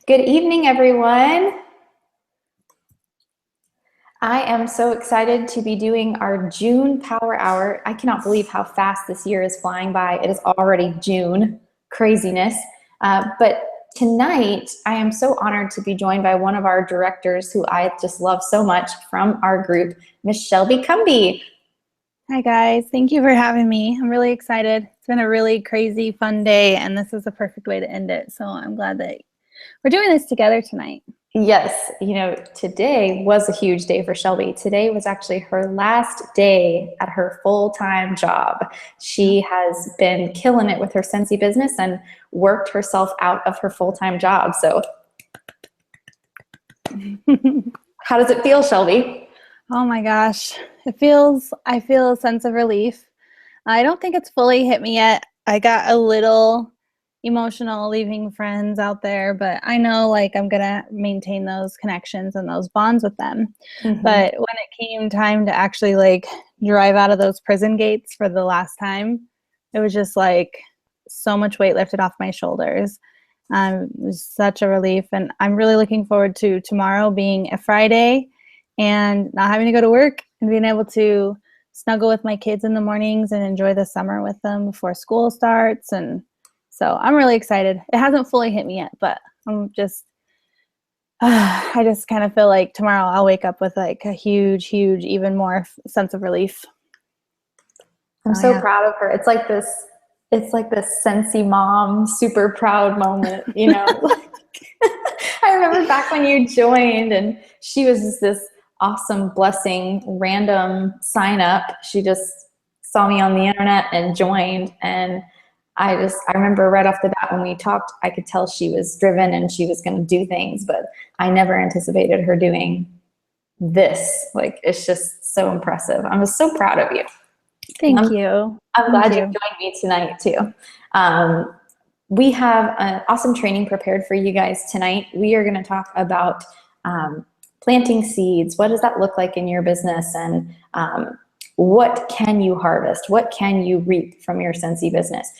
Good evening, everyone. I am so excited to be doing our June Power Hour. I cannot believe how fast this year is flying by. It is already June. Craziness. But tonight, I am so honored to be joined by one of our directors who I just love so much from our group, Miss Shelby Cumby. Hi guys, thank you for having me. I'm really excited. It's been a really crazy, fun day, and this is the perfect way to end it. So I'm glad that we're doing this together tonight. Yes, today was a huge day for Shelby. Today was actually her last day at her full-time job. She has been killing it with her Scentsy business and worked herself out of her full-time job. So how does it feel, Shelby? Oh my gosh, I feel a sense of relief. I don't think it's fully hit me yet. I got a little emotional leaving friends out there, but I know I'm gonna maintain those connections and those bonds with them. Mm-hmm. But when it came time to actually drive out of those prison gates for the last time, it was just so much weight lifted off my shoulders. It was such a relief, and I'm really looking forward to tomorrow being a Friday and not having to go to work and being able to snuggle with my kids in the mornings and enjoy the summer with them before school starts. And so I'm really excited. It hasn't fully hit me yet, but I just kind of feel like tomorrow I'll wake up with a huge, even more sense of relief. I'm so proud of her. It's like this Scentsy mom, super proud moment, I remember back when you joined and she was just this awesome blessing, random sign up. She just saw me on the internet and joined. And I remember right off the bat when we talked, I could tell she was driven and she was going to do things, but I never anticipated her doing this. It's just so impressive. I'm just so proud of you. Thank you. I'm glad you joined me tonight too. We have an awesome training prepared for you guys tonight. We are going to talk about planting seeds. What does that look like in your business? And what can you harvest? What can you reap from your Scentsy business?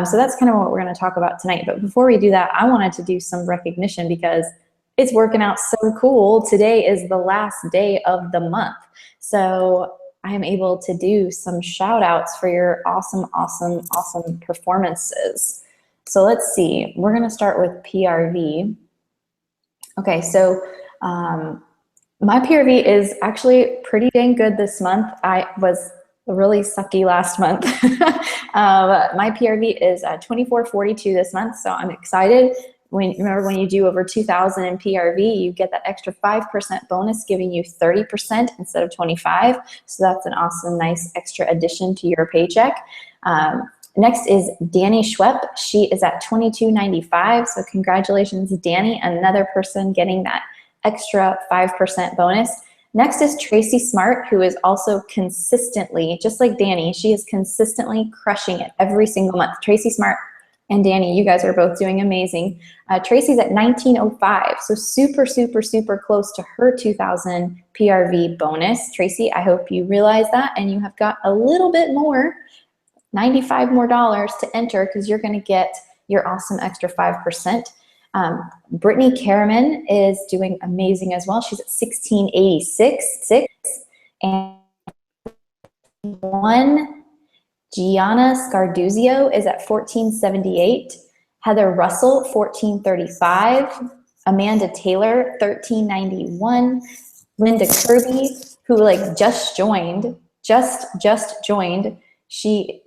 So that's kind of what we're going to talk about tonight. But before we do that, I wanted to do some recognition because it's working out so cool. Today is the last day of the month. So I am able to do some shout outs for your awesome performances. So let's see, we're going to start with PRV. Okay, so my PRV is actually pretty dang good this month. I was really sucky last month. My PRV is 2442 this month, so I'm excited. Remember when you do over 2,000 in PRV, you get that extra 5% bonus, giving you 30% instead of 25. So that's an awesome, nice extra addition to your paycheck. Next is Danny Schwepp. She is at $22.95. So congratulations, Danny, another person getting that extra 5% bonus. Next is Tracy Smart, who is also consistently, just like Danny, she is consistently crushing it every single month. Tracy Smart and Danny, you guys are both doing amazing. Tracy's at $19.05, so super close to her 2,000 PRV bonus. Tracy, I hope you realize that and you have got a little bit more, $95 more to enter, because you're going to get your awesome extra 5%. Brittany Karaman is doing amazing as well. She's at $16.86. And Gianna Scarduzio is at $14.78. Heather Russell, $14.35. Amanda Taylor, $13.91. Linda Kirby, who just joined, just joined. She,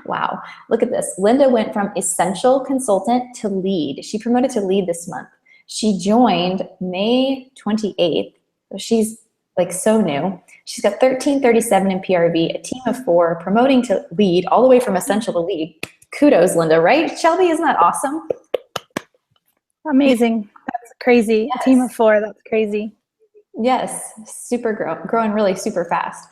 wow, look at this. Linda went from essential consultant to lead. She promoted to lead this month. She joined May 28th. So she's so new. She's got $13.37 in PRV, a team of 4, promoting to lead, all the way from essential to lead. Kudos, Linda, right? Shelby, isn't that awesome? Amazing. That's crazy. Yes. A team of 4, that's crazy. Yes, super growing really super fast.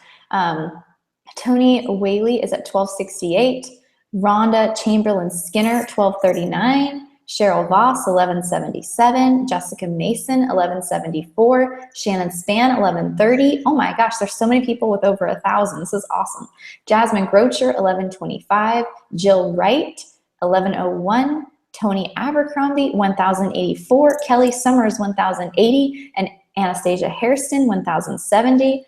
Tony Whaley is at $12.68. Rhonda Chamberlain Skinner, $12.39. Cheryl Voss, $11.77. Jessica Mason, $11.74. Shannon Spann, $11.30. Oh my gosh, there's so many people with over 1,000. This is awesome. Jasmine Grocher, $11.25. Jill Wright, $11.01. Tony Abercrombie, 1,084. Kelly Summers, 1,080. And Anastasia Hairston, 1,070.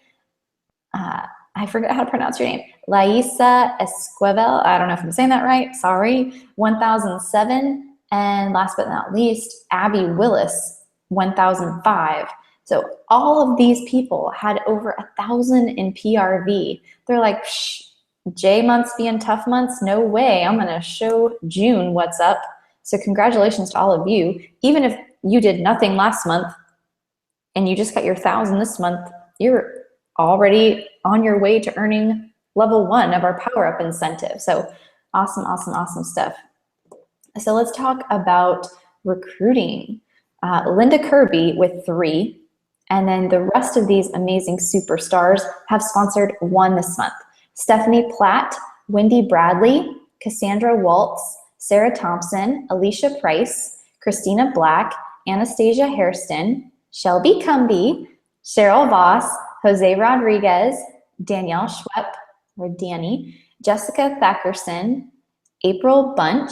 I forget how to pronounce your name. Laisa Esquivel, I don't know if I'm saying that right, sorry, 1,007. And last but not least, Abby Willis, 1,005. So all of these people had over 1,000 in PRV. They're like, psh, J months being tough months? No way. I'm gonna show June what's up. So congratulations to all of you. Even if you did nothing last month and you just got your 1,000 this month, you're already on your way to earning level 1 of our Power Up incentive. So awesome, awesome, awesome stuff. So let's talk about recruiting. Linda Kirby with 3, and then the rest of these amazing superstars have sponsored 1 this month. Stephanie Platt, Wendy Bradley, Cassandra Waltz, Sarah Thompson, Alicia Price, Christina Black, Anastasia Hairston, Shelby Cumby, Cheryl Voss, Jose Rodriguez, Danielle Schwepp, or Danny, Jessica Thackerson, April Bunch,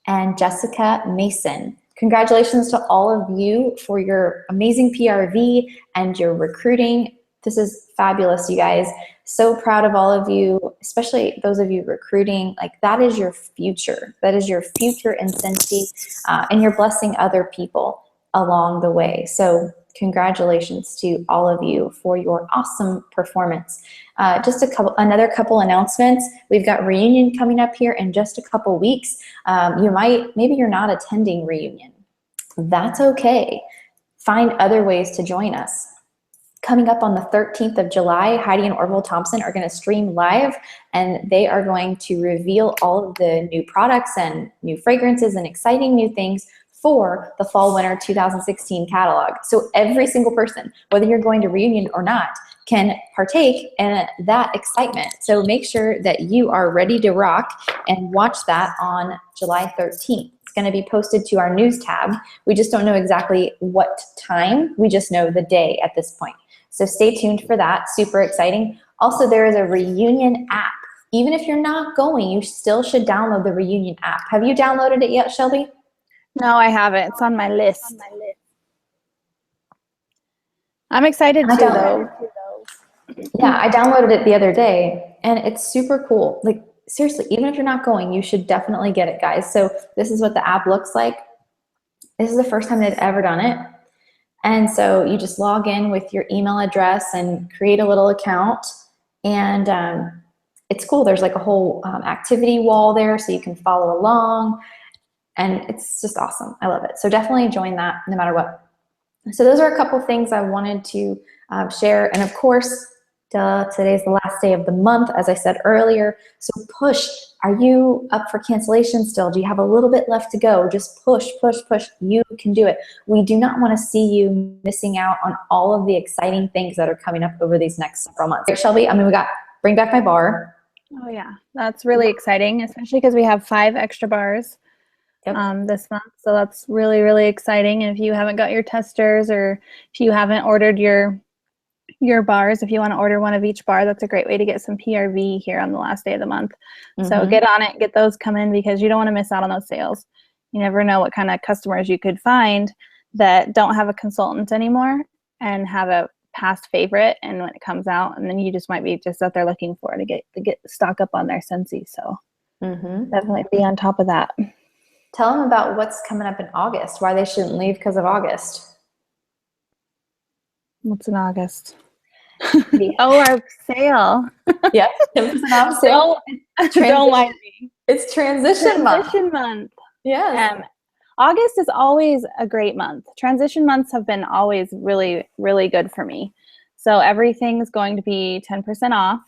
and Jessica Mason. Congratulations to all of you for your amazing PRV and your recruiting. This is fabulous, you guys. So proud of all of you, especially those of you recruiting. Like, that is your future. That is your future in Scentsy, and you're blessing other people along the way. So congratulations to all of you for your awesome performance. Just another couple announcements. We've got reunion coming up here in just a couple weeks. Maybe you're not attending reunion. That's okay. Find other ways to join us. Coming up on the 13th of July, Heidi and Orville Thompson are going to stream live, and they are going to reveal all of the new products and new fragrances and exciting new things for the Fall Winter 2016 catalog. So every single person, whether you're going to reunion or not, can partake in that excitement. So make sure that you are ready to rock and watch that on July 13th. It's going to be posted to our news tab. We just don't know exactly what time. We just know the day at this point. So stay tuned for that. Super exciting. Also, there is a reunion app. Even if you're not going, you still should download the reunion app. Have you downloaded it yet, Shelby? No, I haven't. It's on my list. I'm excited too, though. Yeah, I downloaded it the other day, and it's super cool. Like, seriously, even if you're not going, you should definitely get it, guys. So this is what the app looks like. This is the first time they've ever done it. And so you just log in with your email address and create a little account. And it's cool. There's like a whole activity wall there so you can follow along. And it's just awesome. I love it. So definitely join that no matter what. So those are a couple things I wanted to share. And of course, today's the last day of the month, as I said earlier. So push. Are you up for cancellation still? Do you have a little bit left to go? Just push, push, push. You can do it. We do not want to see you missing out on all of the exciting things that are coming up over these next several months. Right, Shelby? I mean, we got Bring Back My Bar. Oh yeah, that's really exciting, especially because we have 5 extra bars. Yep. This month. So that's really, really exciting. And if you haven't got your testers, or if you haven't ordered your bars, if you want to order one of each bar, that's a great way to get some PRV here on the last day of the month. So get on it, get those coming, because you don't want to miss out on those sales. You never know what kind of customers you could find that don't have a consultant anymore and have a past favorite, and when it comes out, and then you just might be just out there looking for it to get stock up on their Scentsy. So definitely be on top of that. Tell them about what's coming up in August, why they shouldn't leave because of August. What's in August? Oh, our sale. Yeah, 10% off sale. Don't mind me. It's transition month. Transition month. Yes. August is always a great month. Transition months have been always really, really good for me. So everything's going to be 10% off.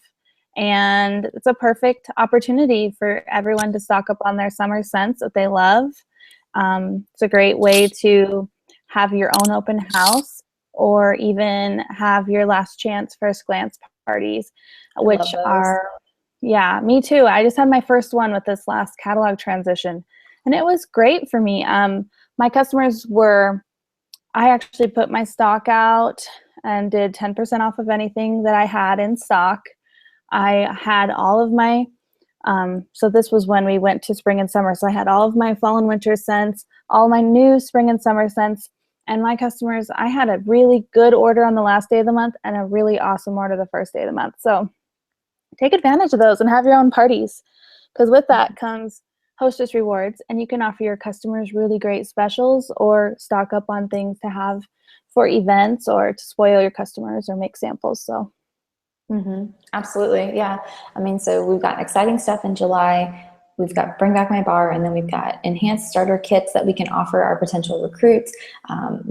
And it's a perfect opportunity for everyone to stock up on their summer scents that they love. It's a great way to have your own open house, or even have your last chance first glance parties, which are, yeah, me too. I just had my first one with this last catalog transition, and it was great for me. My customers I actually put my stock out and did 10% off of anything that I had in stock. I had all of my So this was when we went to spring and summer. So I had all of my fall and winter scents, all my new spring and summer scents, and my customers, I had a really good order on the last day of the month and a really awesome order the first day of the month. So take advantage of those and have your own parties, because with that comes hostess rewards, and you can offer your customers really great specials or stock up on things to have for events or to spoil your customers or make samples. So Absolutely. Yeah. I mean, so we've got exciting stuff in July. We've got Bring Back My Bar, and then we've got enhanced starter kits that we can offer our potential recruits,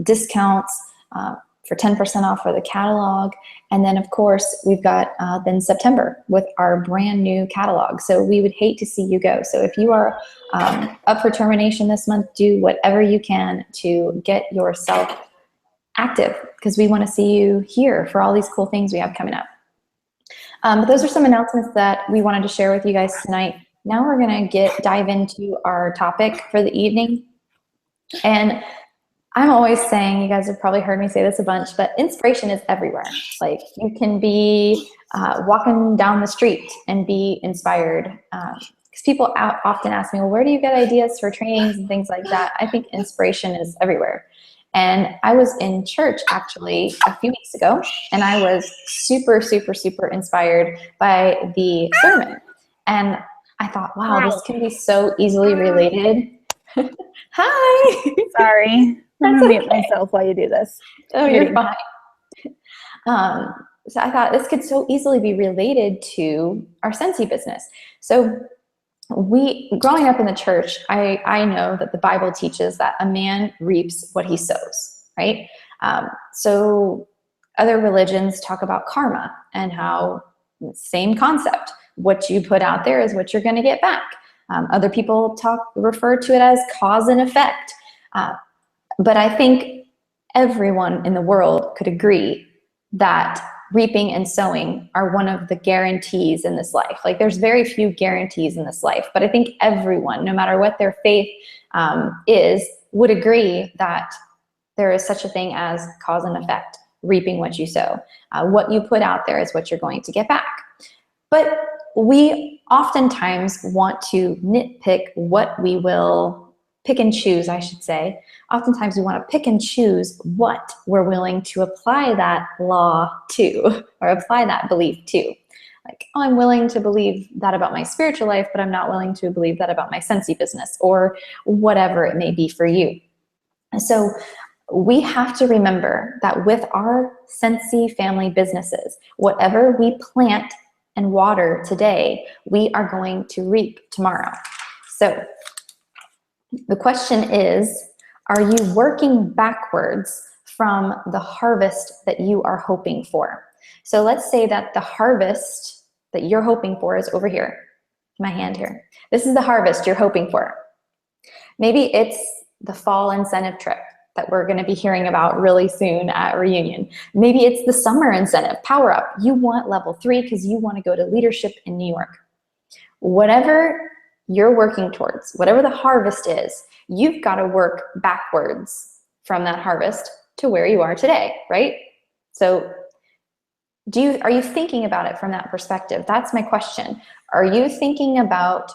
discounts for 10% off for the catalog. And then of course we've got then September with our brand new catalog. So we would hate to see you go. So if you are up for termination this month, do whatever you can to get yourself active, because we want to see you here for all these cool things we have coming up. But those are some announcements that we wanted to share with you guys tonight. Now we're going to dive into our topic for the evening. And I'm always saying, you guys have probably heard me say this a bunch, but inspiration is everywhere. Like, you can be walking down the street and be inspired. Because people often ask me, well, where do you get ideas for trainings and things like that? I think inspiration is everywhere. And I was in church actually a few weeks ago, and I was super, super, super inspired by the sermon. And I thought, wow, this can be so easily related. Hi. sorry. I'm That's gonna mute okay. myself while you do this. Oh, you're fine. So I thought this could so easily be related to our Scentsy business. So growing up in the church, I know that the Bible teaches that a man reaps what he sows, right? So other religions talk about karma and how same concept. What you put out there is what you're going to get back. Other people refer to it as cause and effect. But I think everyone in the world could agree that reaping and sowing are one of the guarantees in this life. Like, there's very few guarantees in this life, but I think everyone, no matter what their faith is, would agree that there is such a thing as cause and effect, reaping what you sow. What you put out there is what you're going to get back. But we oftentimes want to nitpick what we will pick and choose, I should say. Oftentimes we want to pick and choose what we're willing to apply that law to, or apply that belief to. Like, oh, I'm willing to believe that about my spiritual life, but I'm not willing to believe that about my Scentsy business, or whatever it may be for you. And so we have to remember that with our Scentsy family businesses, whatever we plant and water today, we are going to reap tomorrow. So the question is, are you working backwards from the harvest that you are hoping for? So let's say that the harvest that you're hoping for is over here, my hand here. This is the harvest you're hoping for. Maybe it's the fall incentive trip that we're going to be hearing about really soon at Reunion. Maybe it's the summer incentive, Power Up. You want level 3 because you want to go to leadership in New York. Whatever you're working towards, whatever the harvest is, you've got to work backwards from that harvest to where you are today, right? So are you thinking about it from that perspective? That's my question. Are you thinking about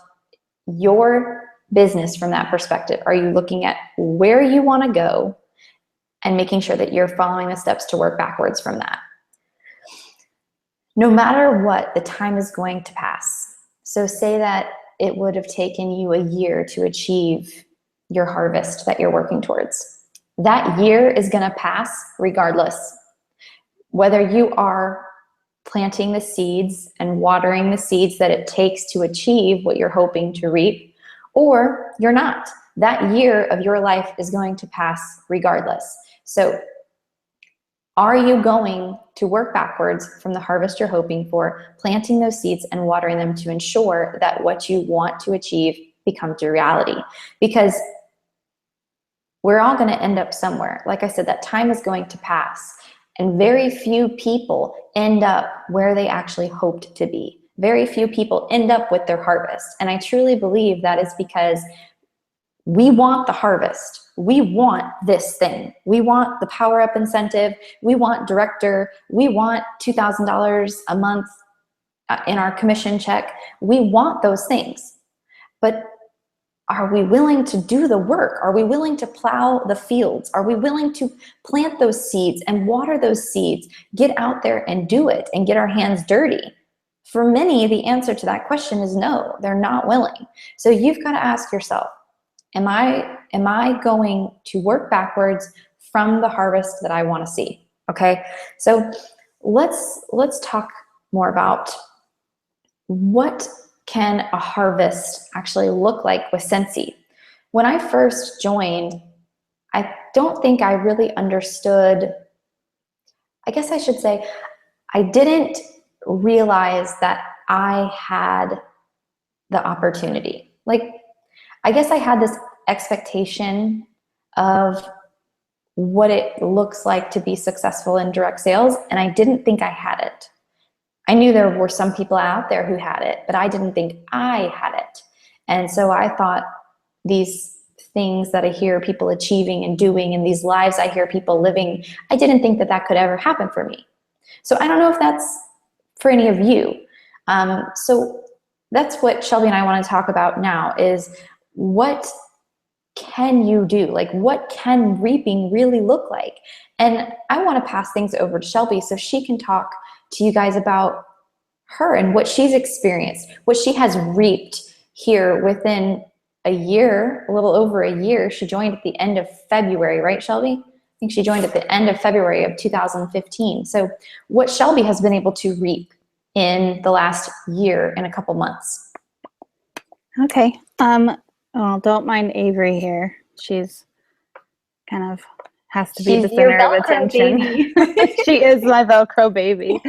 your business from that perspective? Are you looking at where you want to go and making sure that you're following the steps to work backwards from that? No matter what, the time is going to pass. So say that it would have taken you a year to achieve your harvest that you're working towards. That year is going to pass regardless. Whether you are planting the seeds and watering the seeds that it takes to achieve what you're hoping to reap, or you're not, that year of your life is going to pass regardless. So are you going to work backwards from the harvest you're hoping for, planting those seeds and watering them to ensure that what you want to achieve becomes your reality? Because we're all going to end up somewhere. Like I said, that time is going to pass, and very few people end up where they actually hoped to be. Very few people end up with their harvest. And I truly believe that is because we want the harvest. We want this thing. We want the Power Up incentive. We want director. We want $2,000 a month in our commission check. We want those things, but are we willing to do the work? Are we willing to plow the fields? Are we willing to plant those seeds and water those seeds, get out there and do it and get our hands dirty? For many, the answer to that question is no, they're not willing. So you've got to ask yourself, am I going to work backwards from the harvest that I want to see? Okay, so let's talk more about what can a harvest actually look like with Scentsy. When I first joined, I don't think I really understood, I guess I should say, I didn't realize that I had the opportunity. Like, I guess I had this expectation of what it looks like to be successful in direct sales, and I didn't think I had it. I knew there were some people out there who had it, but I didn't think I had it. And so I thought these things that I hear people achieving and doing, and these lives I hear people living, I didn't think that that could ever happen for me. So I don't know if that's for any of you. So that's what Shelby and I want to talk about now, is what can you do? Like, what can reaping really look like? And I want to pass things over to Shelby so she can talk to you guys about her and what she's experienced, what she has reaped here within a year, a little over a year. She joined at the end of February, right, Shelby? I think she joined at the end of February of 2015. So what Shelby has been able to reap in the last year and a couple months. Okay. Well, don't mind Avery here. She's kind of has to be the center of attention. She is my Velcro baby.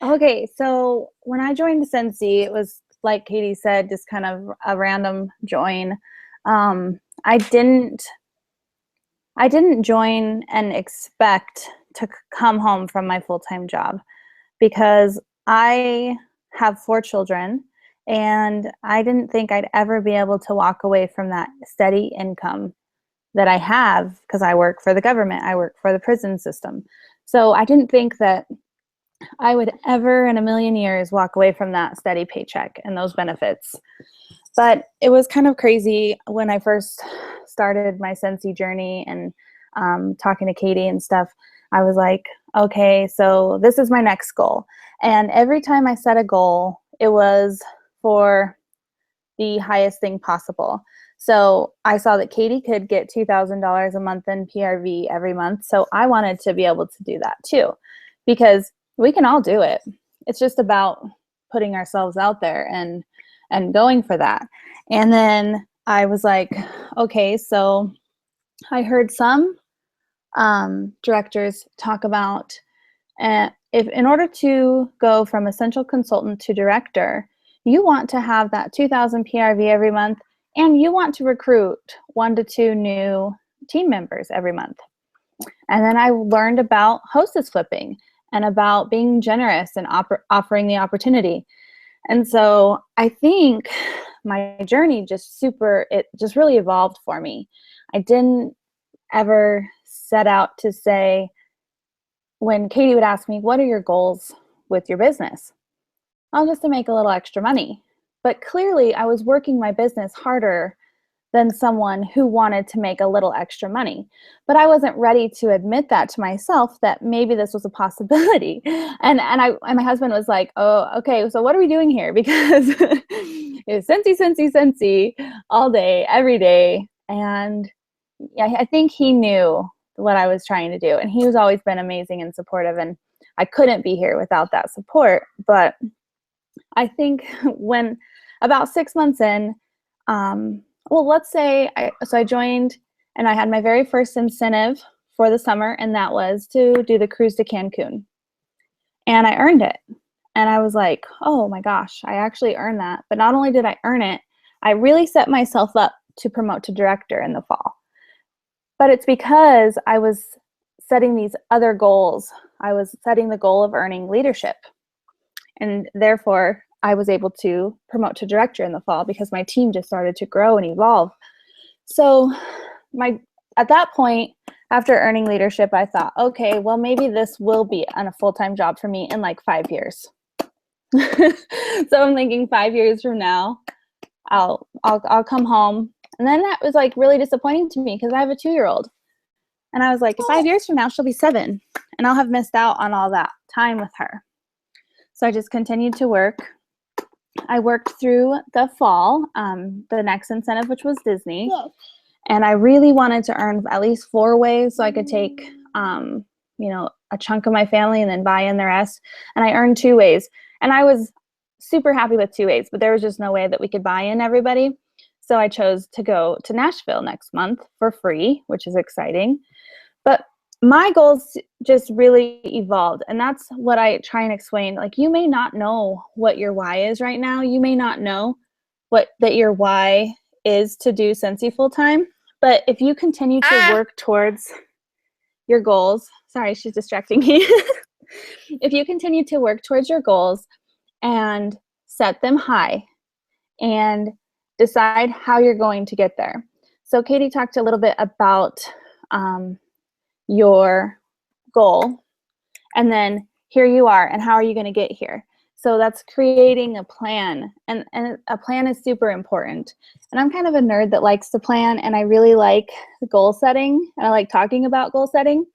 Okay, so when I joined Scentsy, it was like Katie said, just kind of a random join. I didn't join and expect to come home from my full-time job, because I have 4 children, and I didn't think I'd ever be able to walk away from that steady income that I have, because I work for the government, I work for the prison system. So I didn't think that I would ever in a million years walk away from that steady paycheck and those benefits. But it was kind of crazy when I first started my Scentsy journey and talking to Katie and stuff. I was like, okay, so this is my next goal. And every time I set a goal, it was for the highest thing possible. So I saw that Katie could get $2,000 a month in PRV every month. So I wanted to be able to do that too, because we can all do it. It's just about putting ourselves out there and going for that. And then I was like, okay, so I heard some directors talk about if in order to go from essential consultant to director, you want to have that 2,000 PRV every month, and you want to recruit 1 to 2 new team members every month. And then I learned about hostess flipping and about being generous and offering the opportunity. And so I think my journey it just really evolved for me. I didn't ever set out to say, when Katie would ask me, what are your goals with your business? Oh, just to make a little extra money. But clearly I was working my business harder than someone who wanted to make a little extra money. But I wasn't ready to admit that to myself, that maybe this was a possibility. And my husband was like, oh, okay, so what are we doing here? Because it was Scentsy all day, every day. And yeah, I think he knew what I was trying to do. And he's always been amazing and supportive. And I couldn't be here without that support. But I think when about 6 months in, well, let's say I joined and I had my very first incentive for the summer, and that was to do the cruise to Cancun. And I earned it. And I was like, oh my gosh, I actually earned that. But not only did I earn it, I really set myself up to promote to director in the fall. But it's because I was setting these other goals. I was setting the goal of earning leadership. And therefore, I was able to promote to director in the fall because my team just started to grow and evolve. So at that point, after earning leadership, I thought, okay, well, maybe this will be a full-time job for me in like 5 years. So I'm thinking 5 years from now, I'll come home. And then that was like really disappointing to me because I have a 2-year-old. And I was like, 5 years from now, she'll be 7 and I'll have missed out on all that time with her. So I just continued to work. I worked through the fall, the next incentive, which was Disney. Yes. And I really wanted to earn at least 4 ways so I could take, a chunk of my family and then buy in the rest. And I earned 2 ways. And I was super happy with 2 ways, but there was just no way that we could buy in everybody. So I chose to go to Nashville next month for free, which is exciting. But my goals just really evolved. And that's what I try and explain. Like, you may not know what your why is right now. You may not know that your why is to do Scentsy full time. But if you continue to work towards your goals, sorry, she's distracting me. If you continue to work towards your goals and set them high and decide how you're going to get there. So Katie talked a little bit about your goal, and then here you are, and how are you going to get here? So that's creating a plan, and a plan is super important. And I'm kind of a nerd that likes to plan, and I really like goal setting, and I like talking about goal setting.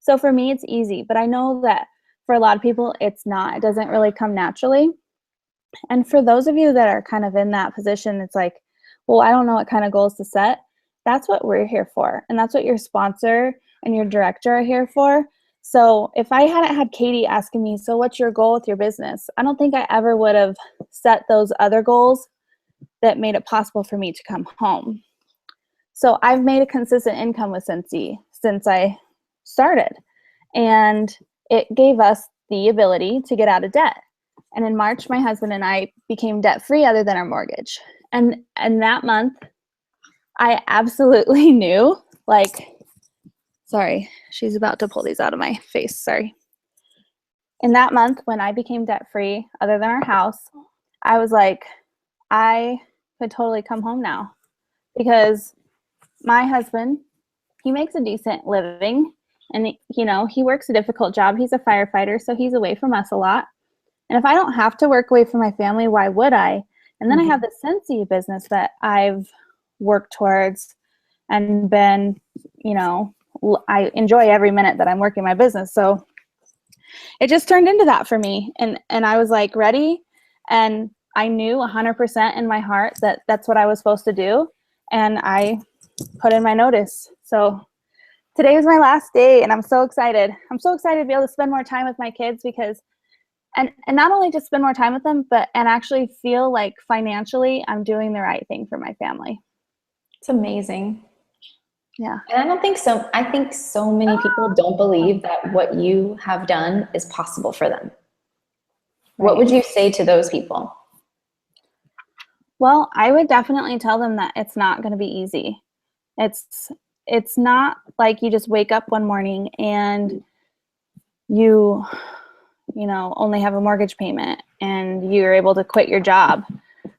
So for me, it's easy, but I know that for a lot of people, it's not. It doesn't really come naturally. And for those of you that are kind of in that position, it's like, well, I don't know what kind of goals to set. That's what we're here for. And that's what your sponsor and your director are here for. So if I hadn't had Katie asking me, so what's your goal with your business? I don't think I ever would have set those other goals that made it possible for me to come home. So I've made a consistent income with Scentsy since I started. And it gave us the ability to get out of debt. And in March, my husband and I became debt-free other than our mortgage. And that month, I absolutely knew, sorry, she's about to pull these out of my face, sorry. In that month, when I became debt-free other than our house, I was like, I could totally come home now. Because my husband, he makes a decent living. And, he works a difficult job. He's a firefighter, so he's away from us a lot. And if I don't have to work away from my family, why would I? And then I have the Scentsy business that I've worked towards and been, I enjoy every minute that I'm working my business. So it just turned into that for me. And I was like ready. And I knew 100% in my heart that that's what I was supposed to do. And I put in my notice. So today is my last day and I'm so excited. I'm so excited to be able to spend more time with my kids because And not only just spend more time with them, and actually feel like financially I'm doing the right thing for my family. It's amazing. Yeah. And I don't think so. I think so many people don't believe that what you have done is possible for them. Right. What would you say to those people? Well, I would definitely tell them that it's not going to be easy. It's not like you just wake up one morning and you only have a mortgage payment and you're able to quit your job.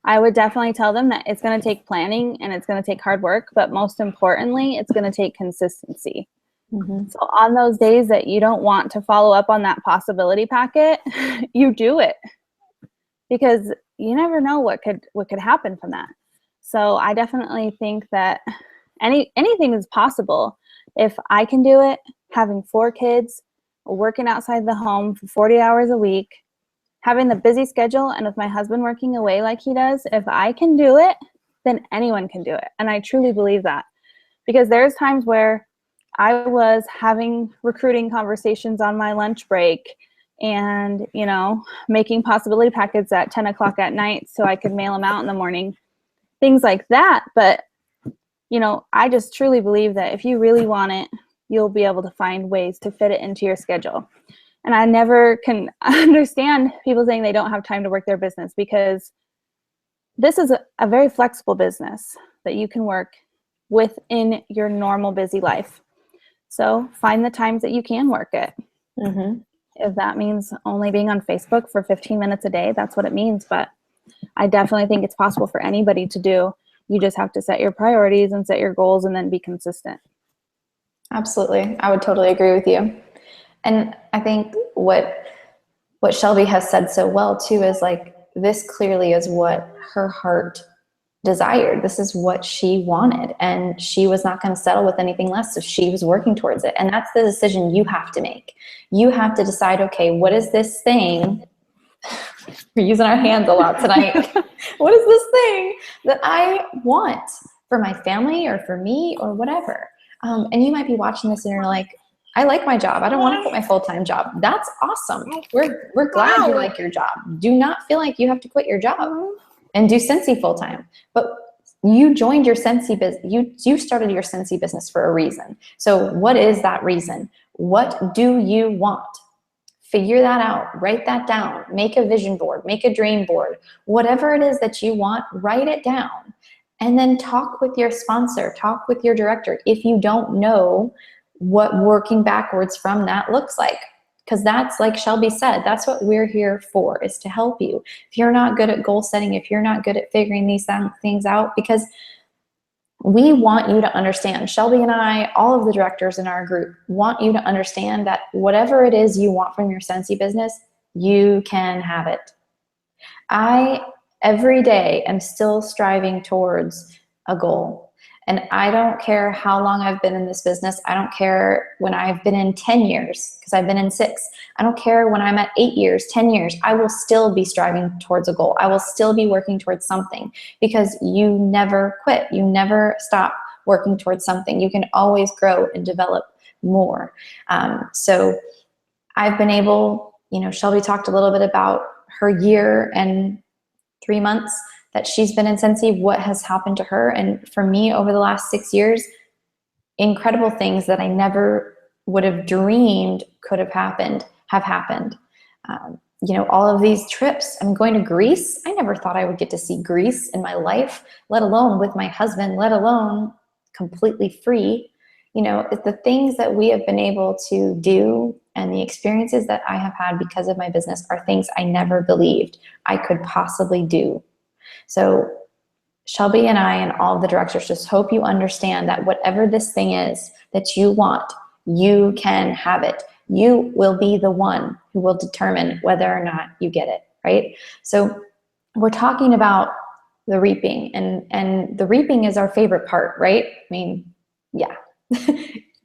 I would definitely tell them that it's going to take planning and it's going to take hard work, but most importantly, it's going to take consistency. Mm-hmm. So on those days that you don't want to follow up on that possibility packet, you do it because you never know what could happen from that. So I definitely think that anything is possible. If I can do it, having 4 kids, working outside the home for 40 hours a week, having the busy schedule, and with my husband working away like he does, if I can do it, then anyone can do it. And I truly believe that because there's times where I was having recruiting conversations on my lunch break and, making possibility packets at 10 o'clock at night so I could mail them out in the morning, things like that. But, I just truly believe that if you really want it, you'll be able to find ways to fit it into your schedule. And I never can understand people saying they don't have time to work their business because this is a very flexible business that you can work within your normal busy life. So find the times that you can work it. Mm-hmm. If that means only being on Facebook for 15 minutes a day, that's what it means. But I definitely think it's possible for anybody to do. You just have to set your priorities and set your goals and then be consistent. Absolutely. I would totally agree with you. And I think what what Shelby has said so well too is like, this clearly is what her heart desired. This is what she wanted, and she was not going to settle with anything less. So she was working towards it. And that's the decision you have to make. You have to decide, okay, what is this thing? We're using our hands a lot tonight. What is this thing that I want for my family or for me or whatever? And you might be watching this and you're like, I like my job. I don't want to quit my full-time job. That's awesome. We're glad you like your job. Do not feel like you have to quit your job and do Scentsy full-time. But you joined your Scentsy business. You started your Scentsy business for a reason. So what is that reason? What do you want? Figure that out. Write that down. Make a vision board. Make a dream board. Whatever it is that you want, write it down. And then talk with your sponsor. Talk with your director if you don't know what working backwards from that looks like. Because that's, like Shelby said, that's what we're here for, is to help you. If you're not good at goal setting, if you're not good at figuring these things out, because we want you to understand, Shelby and I, all of the directors in our group want you to understand that whatever it is you want from your Scentsy business, you can have it. I, every day, am still striving towards a goal. And I don't care how long I've been in this business. I don't care when I've been in 10 years, because I've been in 6. I don't care when I'm at 8 years, 10 years. I will still be striving towards a goal. I will still be working towards something, because you never quit. You never stop working towards something. You can always grow and develop more. So I've been able, Shelby talked a little bit about her year and 3 months that she's been in Scentsy, what has happened to her. And for me, over the last 6 years, incredible things that I never would have dreamed could have happened have happened. All of these trips. I'm going to Greece. I never thought I would get to see Greece in my life, let alone with my husband, let alone completely free. It's the things that we have been able to do, and the experiences that I have had because of my business are things I never believed I could possibly do. So Shelby and I and all of the directors just hope you understand that whatever this thing is that you want, you can have it. You will be the one who will determine whether or not you get it, right? So we're talking about the reaping, and the reaping is our favorite part, right? I mean, yeah.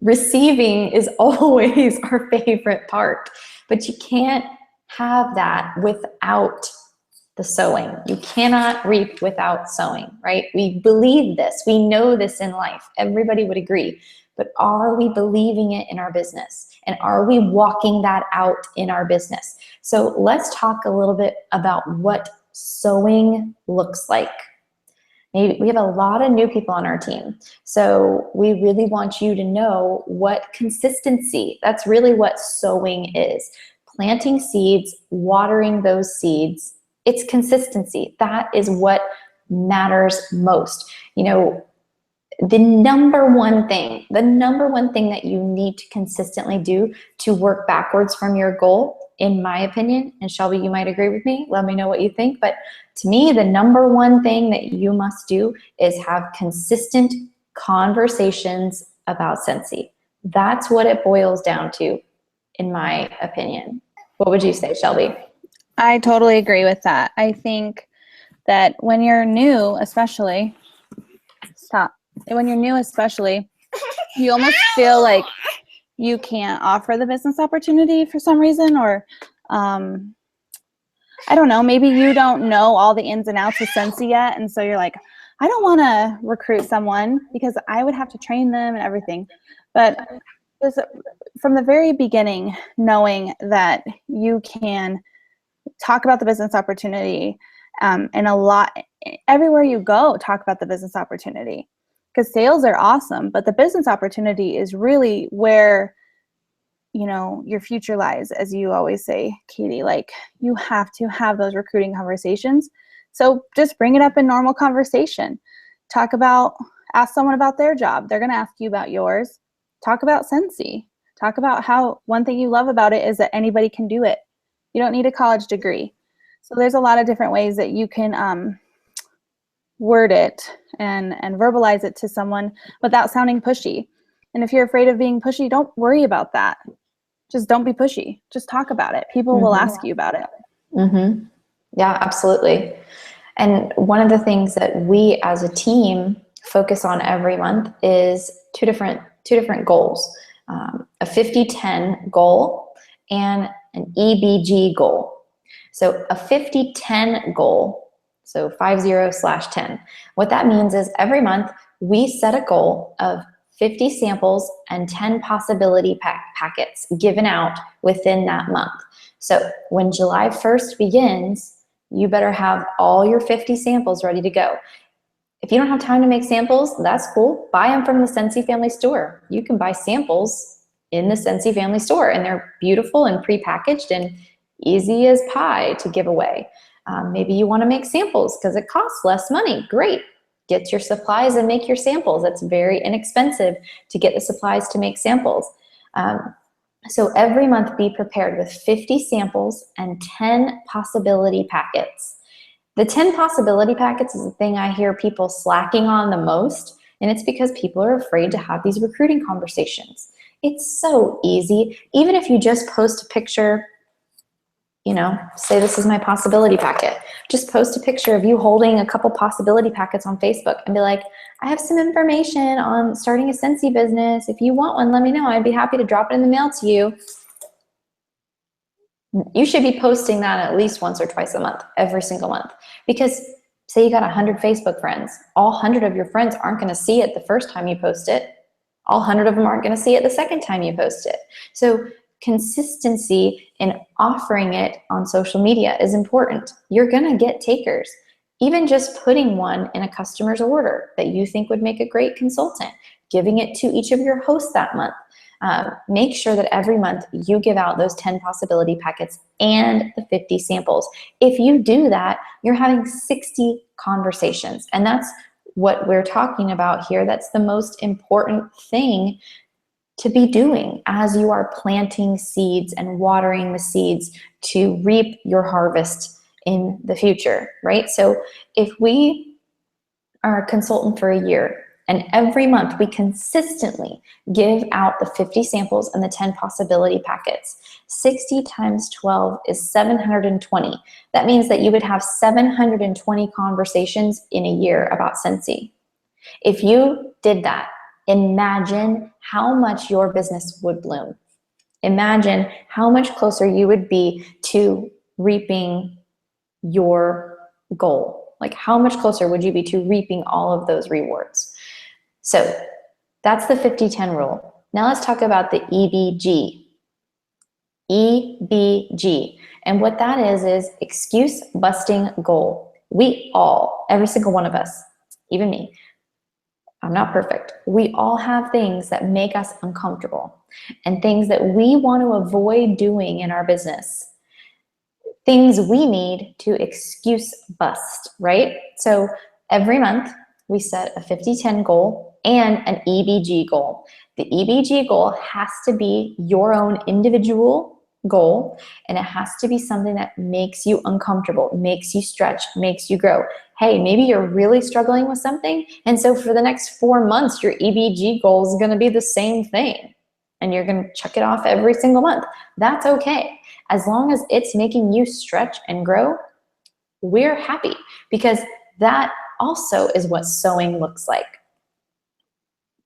Receiving is always our favorite part, but you can't have that without the sowing. You cannot reap without sowing, right? We believe this. We know this in life. Everybody would agree. But are we believing it in our business? And are we walking that out in our business? So let's talk a little bit about what sowing looks like. Maybe we have a lot of new people on our team. So we really want you to know what consistency, that's really what sowing is. Planting seeds, watering those seeds, it's consistency. That is what matters most. The number one thing that you need to consistently do to work backwards from your goal, in my opinion, and Shelby, you might agree with me, let me know what you think, but to me, the number one thing that you must do is have consistent conversations about Scentsy. That's what it boils down to, in my opinion. What would you say, Shelby? I totally agree with that. I think that when you're new, especially, you almost feel like you can't offer the business opportunity for some reason, or I don't know, maybe you don't know all the ins and outs of Scentsy yet, and so you're like, I don't want to recruit someone because I would have to train them and everything. But from the very beginning, knowing that you can talk about the business opportunity, and everywhere you go, talk about the business opportunity, because sales are awesome, but the business opportunity is really where your future lies, as you always say, Katie. Like, you have to have those recruiting conversations. So just bring it up in normal conversation. Ask someone about their job. They're going to ask you about yours. Talk about Scentsy. Talk about how one thing you love about it is that anybody can do it. You don't need a college degree. So there's a lot of different ways that you can word it and verbalize it to someone without sounding pushy. And if you're afraid of being pushy, don't worry about that. just don't be pushy. Just talk about it. People will ask you about it. Mm-hmm. Yeah, absolutely. And one of the things that we as a team focus on every month is two different goals, a 50-10 goal and an EBG goal. So a 50-10 goal, so 50/10. What that means is every month we set a goal of 50 samples and 10 possibility packets given out within that month. So when July 1st begins, you better have all your 50 samples ready to go. If you don't have time to make samples, that's cool. Buy them from the Scentsy family store. You can buy samples in the Scentsy family store, and they're beautiful and prepackaged and easy as pie to give away. Maybe you want to make samples because it costs less money. Great. Get your supplies and make your samples. It's very inexpensive to get the supplies to make samples. So every month be prepared with 50 samples and 10 possibility packets. The 10 possibility packets is the thing I hear people slacking on the most, and it's because people are afraid to have these recruiting conversations. It's so easy. Even if you just post a picture, say this is my possibility packet. Just post a picture of you holding a couple possibility packets on Facebook and be like, I have some information on starting a Scentsy business. If you want one, let me know. I'd be happy to drop it in the mail to you. You should be posting that at least once or twice a month, every single month. Because say you got 100 Facebook friends, all 100 of your friends aren't going to see it the first time you post it. All 100 of them aren't going to see it the second time you post it. So consistency in offering it on social media is important. You're going to get takers. Even just putting one in a customer's order that you think would make a great consultant, giving it to each of your hosts that month. Make sure that every month you give out those 10 possibility packets and the 50 samples. If you do that, you're having 60 conversations. And that's what we're talking about here. That's the most important thing to be doing as you are planting seeds and watering the seeds to reap your harvest in the future, right? So if we are a consultant for a year and every month we consistently give out the 50 samples and the 10 possibility packets, 60 times 12 is 720. That means that you would have 720 conversations in a year about Scentsy. If you did that, imagine how much your business would bloom. Imagine how much closer you would be to reaping your goal. Like how much closer would you be to reaping all of those rewards? So that's the 50-10 rule. Now let's talk about the EBG. EBG. And what that is excuse busting goal. We all, every single one of us, even me, I'm not perfect. We all have things that make us uncomfortable and things that we want to avoid doing in our business. Things we need to excuse bust, right? So every month we set a 50-10 goal and an EBG goal. The EBG goal has to be your own individual goal, and it has to be something that makes you uncomfortable, makes you stretch, makes you grow. Hey, maybe you're really struggling with something, and so for the next 4 months, your EBG goal is going to be the same thing, and you're going to check it off every single month. That's okay. As long as it's making you stretch and grow, we're happy, because that also is what sewing looks like.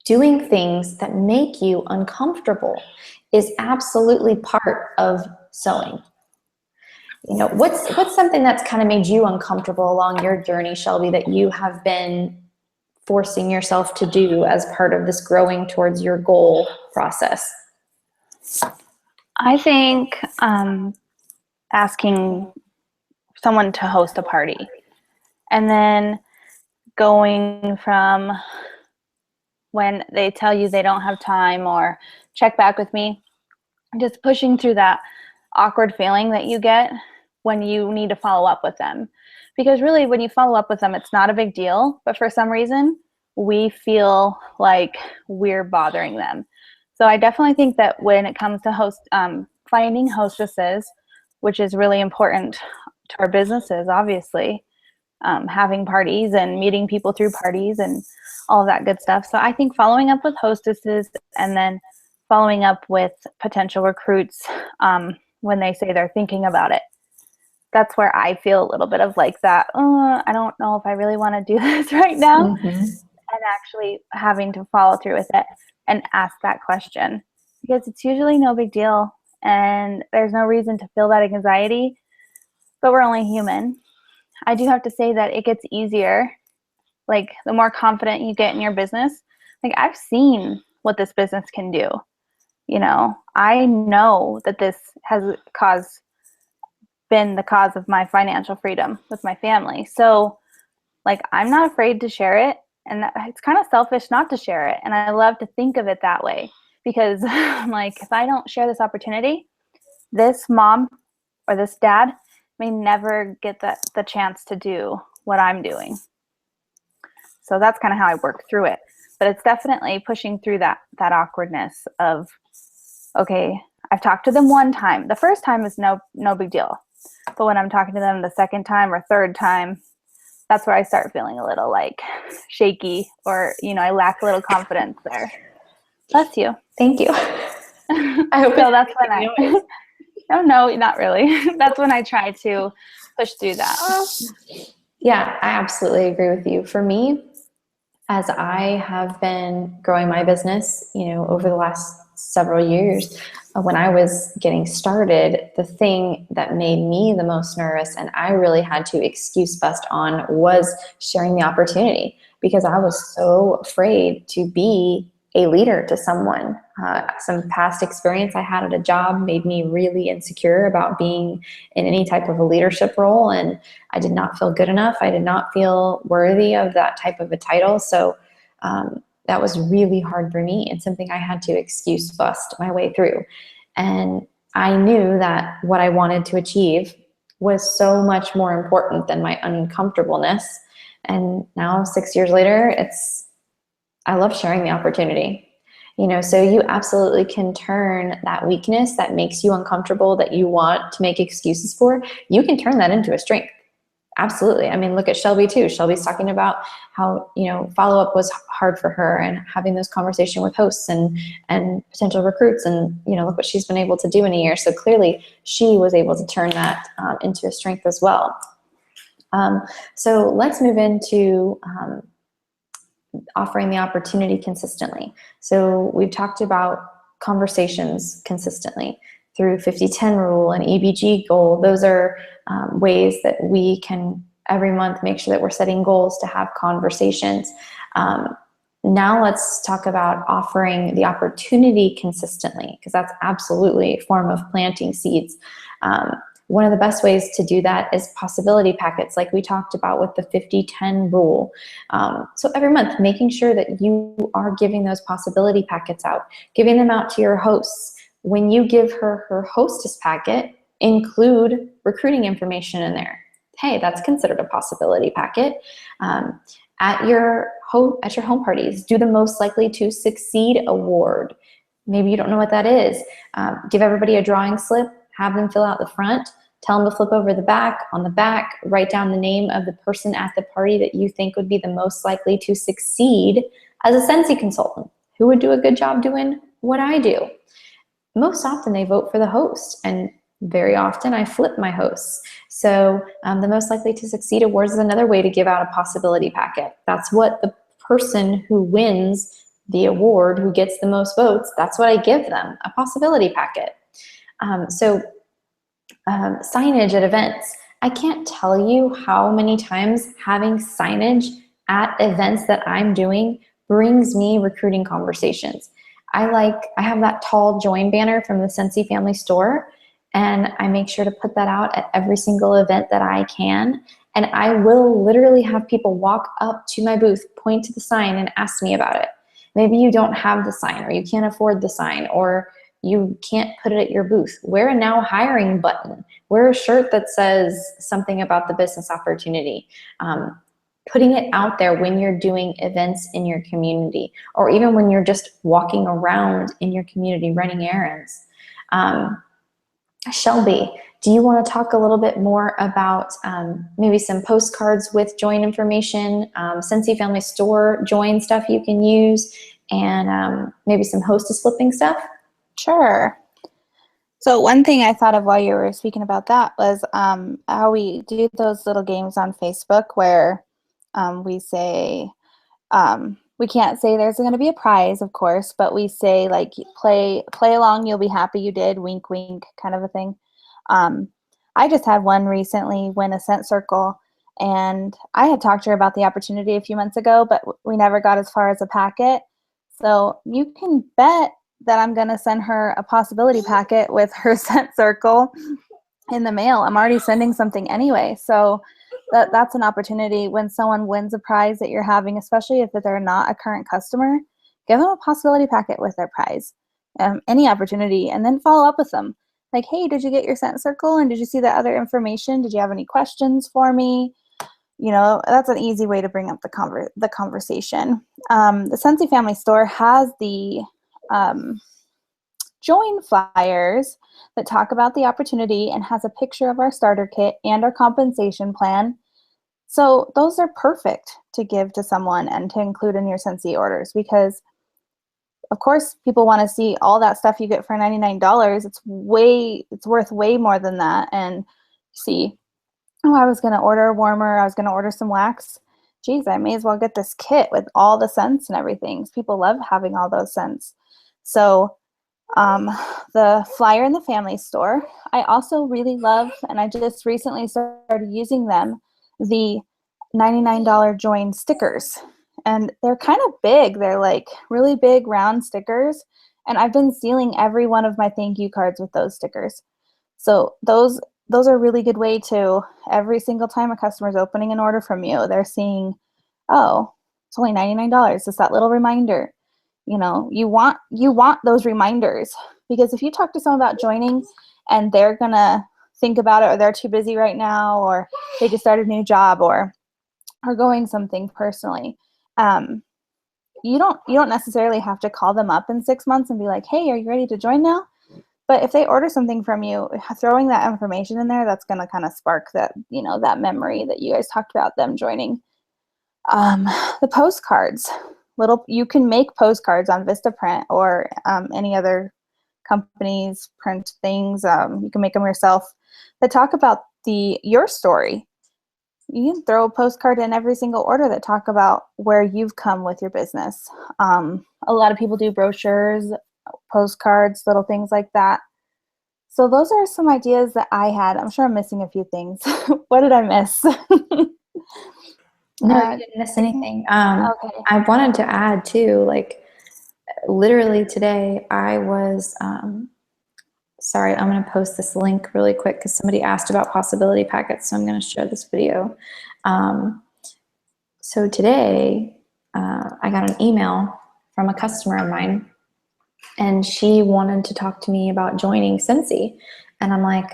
Doing things that make you uncomfortable is absolutely part of sewing. What's something that's kind of made you uncomfortable along your journey, Shelby, that you have been forcing yourself to do as part of this growing towards your goal process? I think asking someone to host a party and then going from when they tell you they don't have time or check back with me, just pushing through that awkward feeling that you get when you need to follow up with them. Because really, when you follow up with them, it's not a big deal, but for some reason, we feel like we're bothering them. So I definitely think that when it comes to finding hostesses, which is really important to our businesses, obviously, having parties and meeting people through parties and all of that good stuff. So I think following up with hostesses and then following up with potential recruits when they say they're thinking about it. That's where I feel a little bit of like that, I don't know if I really want to do this right now. And actually having to follow through with it and ask that question, because it's usually no big deal and there's no reason to feel that anxiety, but we're only human. I do have to say that it gets easier, like the more confident you get in your business. Like I've seen what this business can do. You know, I know that this has been the cause of my financial freedom with my family. So like, I'm not afraid to share it, and it's kind of selfish not to share it. And I love to think of it that way, because I'm like, if I don't share this opportunity, this mom or this dad may never get the chance to do what I'm doing. So that's kind of how I work through it. But it's definitely pushing through that awkwardness of, okay, I've talked to them one time. The first time is no big deal. But when I'm talking to them the second time or third time, that's where I start feeling a little like shaky, or, you know, I lack a little confidence there. Bless you. Thank you. I hope so that's when I, no, not really. That's when I try to push through that. Yeah, I absolutely agree with you. For me, as I have been growing my business, you know, over the last several years, when I was getting started, the thing that made me the most nervous and I really had to excuse bust on was sharing the opportunity, because I was so afraid to be a leader to someone. Some past experience I had at a job made me really insecure about being in any type of a leadership role, and I did not feel good enough. I did not feel worthy of that type of a title. So that was really hard for me, and something I had to excuse bust my way through. And I knew that what I wanted to achieve was so much more important than my uncomfortableness. And now 6 years later, I love sharing the opportunity. You know, so you absolutely can turn that weakness that makes you uncomfortable, that you want to make excuses for, you can turn that into a strength. Absolutely. I mean, look at Shelby too. Shelby's talking about how, you know, follow-up was hard for her, and having those conversations with hosts and potential recruits, and, you know, look what she's been able to do in a year. So clearly she was able to turn that into a strength as well. So let's move into offering the opportunity consistently. So we've talked about conversations consistently through 50-10 rule and EBG goal. Those are ways that we can every month make sure that we're setting goals to have conversations. Now let's talk about offering the opportunity consistently, because that's absolutely a form of planting seeds. One of the best ways to do that is possibility packets, like we talked about with the 50-10 rule. So every month, making sure that you are giving those possibility packets out, giving them out to your hosts. When you give her hostess packet, include recruiting information in there. Hey, that's considered a possibility packet. At your home parties, do the most likely to succeed award. Maybe you don't know what that is. Give everybody a drawing slip, have them fill out the front, tell them to flip over the back. On the back, write down the name of the person at the party that you think would be the most likely to succeed as a Scentsy consultant. Who would do a good job doing what I do? Most often they vote for the host, and very often I flip my hosts. So the most likely to succeed awards is another way to give out a possibility packet. That's what the person who wins the award, who gets the most votes, that's what I give them, a possibility packet. Signage at events. I can't tell you how many times having signage at events that I'm doing brings me recruiting conversations. I have that tall join banner from the Scentsy family store, and I make sure to put that out at every single event that I can. And I will literally have people walk up to my booth, point to the sign, and ask me about it. Maybe you don't have the sign, or you can't afford the sign, or you can't put it at your booth. Wear a now hiring button. Wear a shirt that says something about the business opportunity. Putting it out there when you're doing events in your community, or even when you're just walking around in your community running errands. Shelby, do you want to talk a little bit more about maybe some postcards with join information, Scentsy Family Store join stuff you can use, and maybe some hostess flipping stuff? Sure. So one thing I thought of while you were speaking about that was how we do those little games on Facebook where we say, we can't say there's going to be a prize, of course, but we say like play along, you'll be happy you did, wink, wink, kind of a thing. I just had one recently win a scent circle, and I had talked to her about the opportunity a few months ago, but we never got as far as a packet. So you can bet that I'm going to send her a possibility packet with her scent circle in the mail. I'm already sending something anyway. So that's an opportunity when someone wins a prize that you're having, especially if they're not a current customer, give them a possibility packet with their prize, any opportunity, and then follow up with them. Like, hey, did you get your scent circle? And did you see the other information? Did you have any questions for me? You know, that's an easy way to bring up the conversation. The Scentsy Family Store has the join flyers that talk about the opportunity and has a picture of our starter kit and our compensation plan. So those are perfect to give to someone and to include in your Scentsy orders, because of course people want to see all that stuff you get for $99. It's worth way more than that. And see, oh, I was going to order a warmer, I was going to order some wax. Geez, I may as well get this kit with all the scents and everything. People love having all those scents. So the flyer in the family store, I also really love, and I just recently started using them, the $99 join stickers. And they're kind of big. They're like really big round stickers. And I've been sealing every one of my thank you cards with those stickers. So those are a really good way to, every single time a customer's opening an order from you, they're seeing, oh, it's only $99. It's that little reminder. You know, you want those reminders, because if you talk to someone about joining and they're gonna think about it, or they're too busy right now, or they just started a new job, or are going something personally, you don't necessarily have to call them up in 6 months and be like, hey, are you ready to join now? But if they order something from you, throwing that information in there, that's gonna kind of spark that, you know, that memory that you guys talked about them joining. The postcards. You can make postcards on Vistaprint or any other company's print things. You can make them yourself that talk about your story. You can throw a postcard in every single order that talk about where you've come with your business. A lot of people do brochures, postcards, little things like that. So those are some ideas that I had. I'm sure I'm missing a few things. What did I miss? No, you didn't miss anything. Okay. I wanted to add too, like literally today I was, sorry, I'm going to post this link really quick because somebody asked about possibility packets. So I'm going to share this video. So today I got an email from a customer of mine, and she wanted to talk to me about joining Scentsy. And I'm like,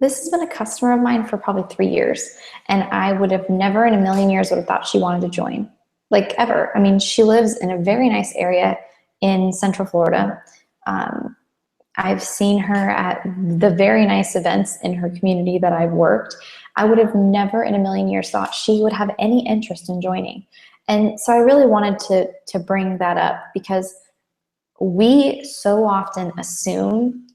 this has been a customer of mine for probably 3 years, and I would have never in a million years would have thought she wanted to join, like ever. I mean, she lives in a very nice area in Central Florida. I've seen her at the very nice events in her community that I've worked. I would have never in a million years thought she would have any interest in joining. And so I really wanted to bring that up, because we so often assume,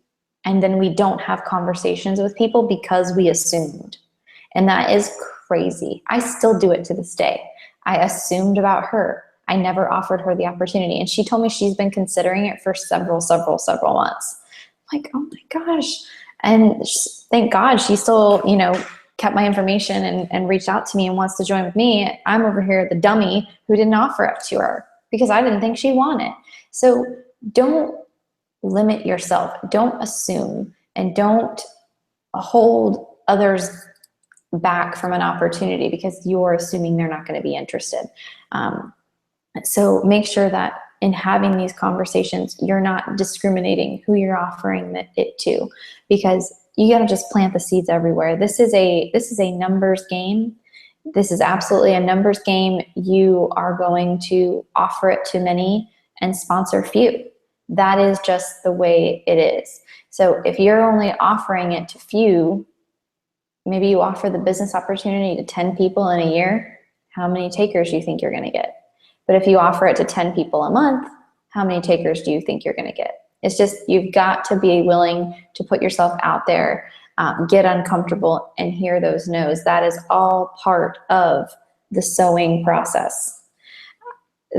and then we don't have conversations with people because we assumed. And that is crazy. I still do it to this day. I assumed about her. I never offered her the opportunity. And she told me she's been considering it for several months. I'm like, oh my gosh. And thank God she still, you know, kept my information and reached out to me and wants to join with me. I'm over here, the dummy who didn't offer it to her because I didn't think she'd want it. So don't limit yourself. Don't assume, and don't hold others back from an opportunity because you're assuming they're not going to be interested. So make sure that in having these conversations, you're not discriminating who you're offering it to, because you got to just plant the seeds everywhere. This is a numbers game. This is absolutely a numbers game. You are going to offer it to many and sponsor few. That is just the way it is. So if you're only offering it to few, maybe you offer the business opportunity to 10 people in a year. How many takers do you think you're going to get? But if you offer it to 10 people a month, how many takers do you think you're going to get? It's just, you've got to be willing to put yourself out there, get uncomfortable, and hear those no's. That is all part of the sowing process.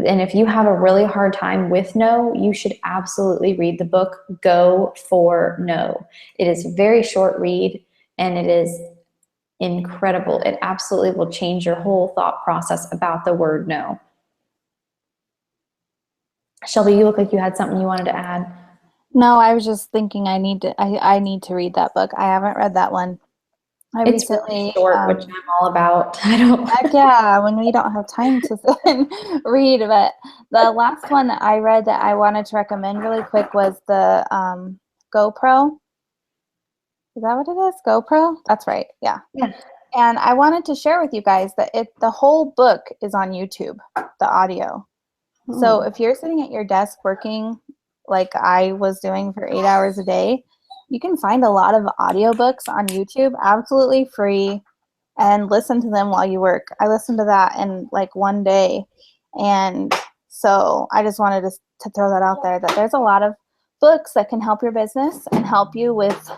And if you have a really hard time with no, you should absolutely read the book, Go for No. It is a very short read, and it is incredible. It absolutely will change your whole thought process about the word no. Shelby, you look like you had something you wanted to add. No, I was just thinking I need to read that book. I haven't read that one. It's really short, which I'm all about. I don't. Heck yeah, when we don't have time to sit and read. But the last one that I read that I wanted to recommend really quick was the GoPro. Is that what it is? GoPro? That's right. Yeah. Yeah. And I wanted to share with you guys that the whole book is on YouTube, the audio. So if you're sitting at your desk working like I was doing for 8 hours a day, you can find a lot of audiobooks on YouTube, absolutely free, and listen to them while you work. I listened to that in like one day. And so I just wanted to throw that out there, that there's a lot of books that can help your business and help you with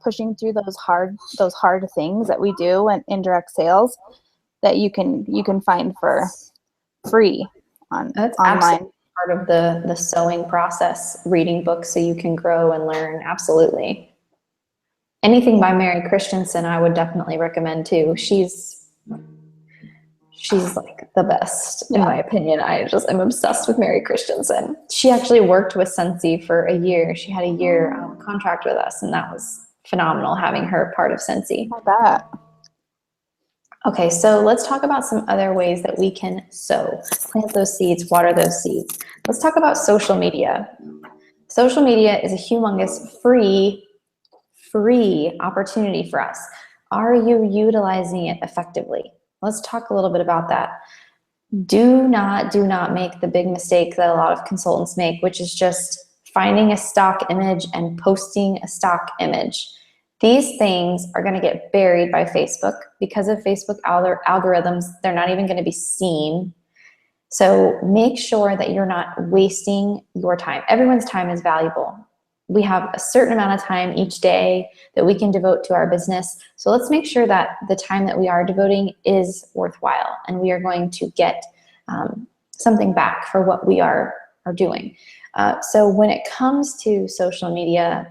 pushing through those hard things that we do in indirect sales, that you can find for free That's online. Part of the sewing process, reading books so you can grow and learn. Absolutely. Anything by Mary Christensen I would definitely recommend too. She's like the best in my opinion. I'm obsessed with Mary Christensen. She actually worked with Scentsy for a year. She had a year contract with us, and that was phenomenal having her part of Scentsy. I bet. Okay, so let's talk about some other ways that we can sow. Plant those seeds, water those seeds. Let's talk about social media. Social media is a humongous free opportunity for us. Are you utilizing it effectively? Let's talk a little bit about that. Do not make the big mistake that a lot of consultants make, which is just finding a stock image and posting a stock image. These things are going to get buried by Facebook because of Facebook algorithms. They're not even going to be seen. So make sure that you're not wasting your time. Everyone's time is valuable. We have a certain amount of time each day that we can devote to our business. So let's make sure that the time that we are devoting is worthwhile, and we are going to get something back for what we are doing. So when it comes to social media,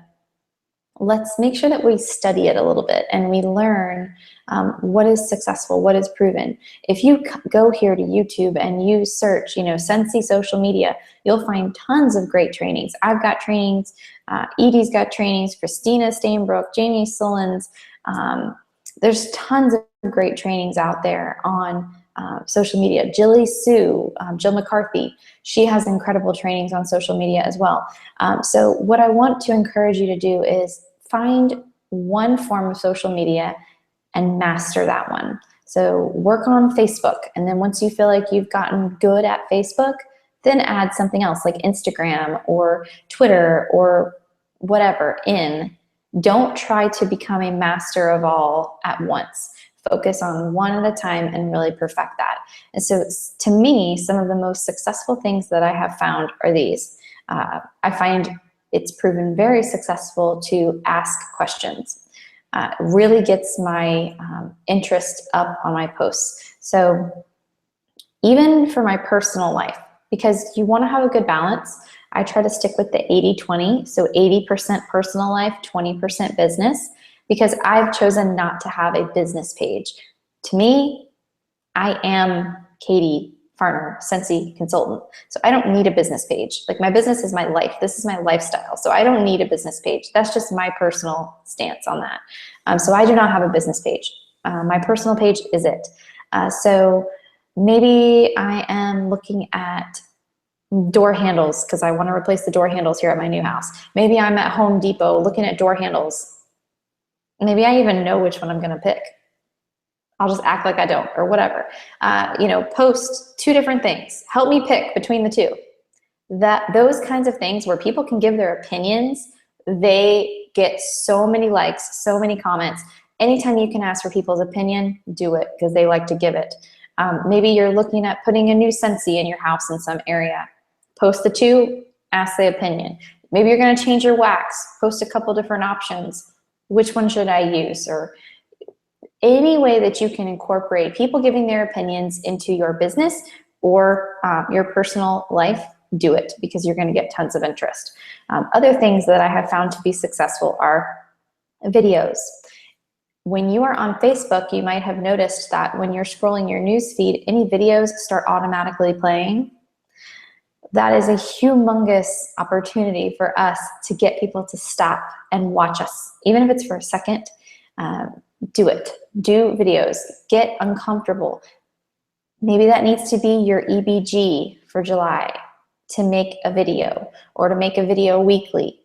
let's make sure that we study it a little bit and we learn what is successful, what is proven. If you go here to YouTube and you search, Scentsy social media, you'll find tons of great trainings. I've got trainings, Edie's got trainings, Christina Stainbrook, Jamie Sullins. There's tons of great trainings out there on social media. Jill McCarthy, she has incredible trainings on social media as well. So what I want to encourage you to do is find one form of social media and master that one. So work on Facebook, and then once you feel like you've gotten good at Facebook, then add something else like Instagram or Twitter or whatever in. Don't try to become a master of all at once. Focus on one at a time and really perfect that. And so to me, some of the most successful things that I have found are these. I find it's proven very successful to ask questions. Really gets my interest up on my posts. So even for my personal life, because you want to have a good balance, I try to stick with the 80-20, so 80% personal life, 20% business, because I've chosen not to have a business page. To me, I am Katie Farner, Scentsy consultant. So I don't need a business page. Like, my business is my life. This is my lifestyle. So I don't need a business page. That's just my personal stance on that. So I do not have a business page. My personal page is it. So maybe I am looking at door handles because I want to replace the door handles here at my new house. Maybe I'm at Home Depot looking at door handles. Maybe I even know which one I'm going to pick. I'll just act like I don't, or whatever. Post 2 different things. Help me pick between the 2. Those kinds of things where people can give their opinions, they get so many likes, so many comments. Anytime you can ask for people's opinion, do it, because they like to give it. Maybe you're looking at putting a new Scentsy in your house in some area. Post the two, ask the opinion. Maybe you're going to change your wax, post a couple different options. Which one should I use? Or any way that you can incorporate people giving their opinions into your business or your personal life, do it, because you're going to get tons of interest. Other things that I have found to be successful are videos. When you are on Facebook, you might have noticed that when you're scrolling your news feed, any videos start automatically playing. That is a humongous opportunity for us to get people to stop and watch us, even if it's for a second. Do it. Do videos. Get uncomfortable. Maybe that needs to be your EBG for July, to make a video or to make a video weekly.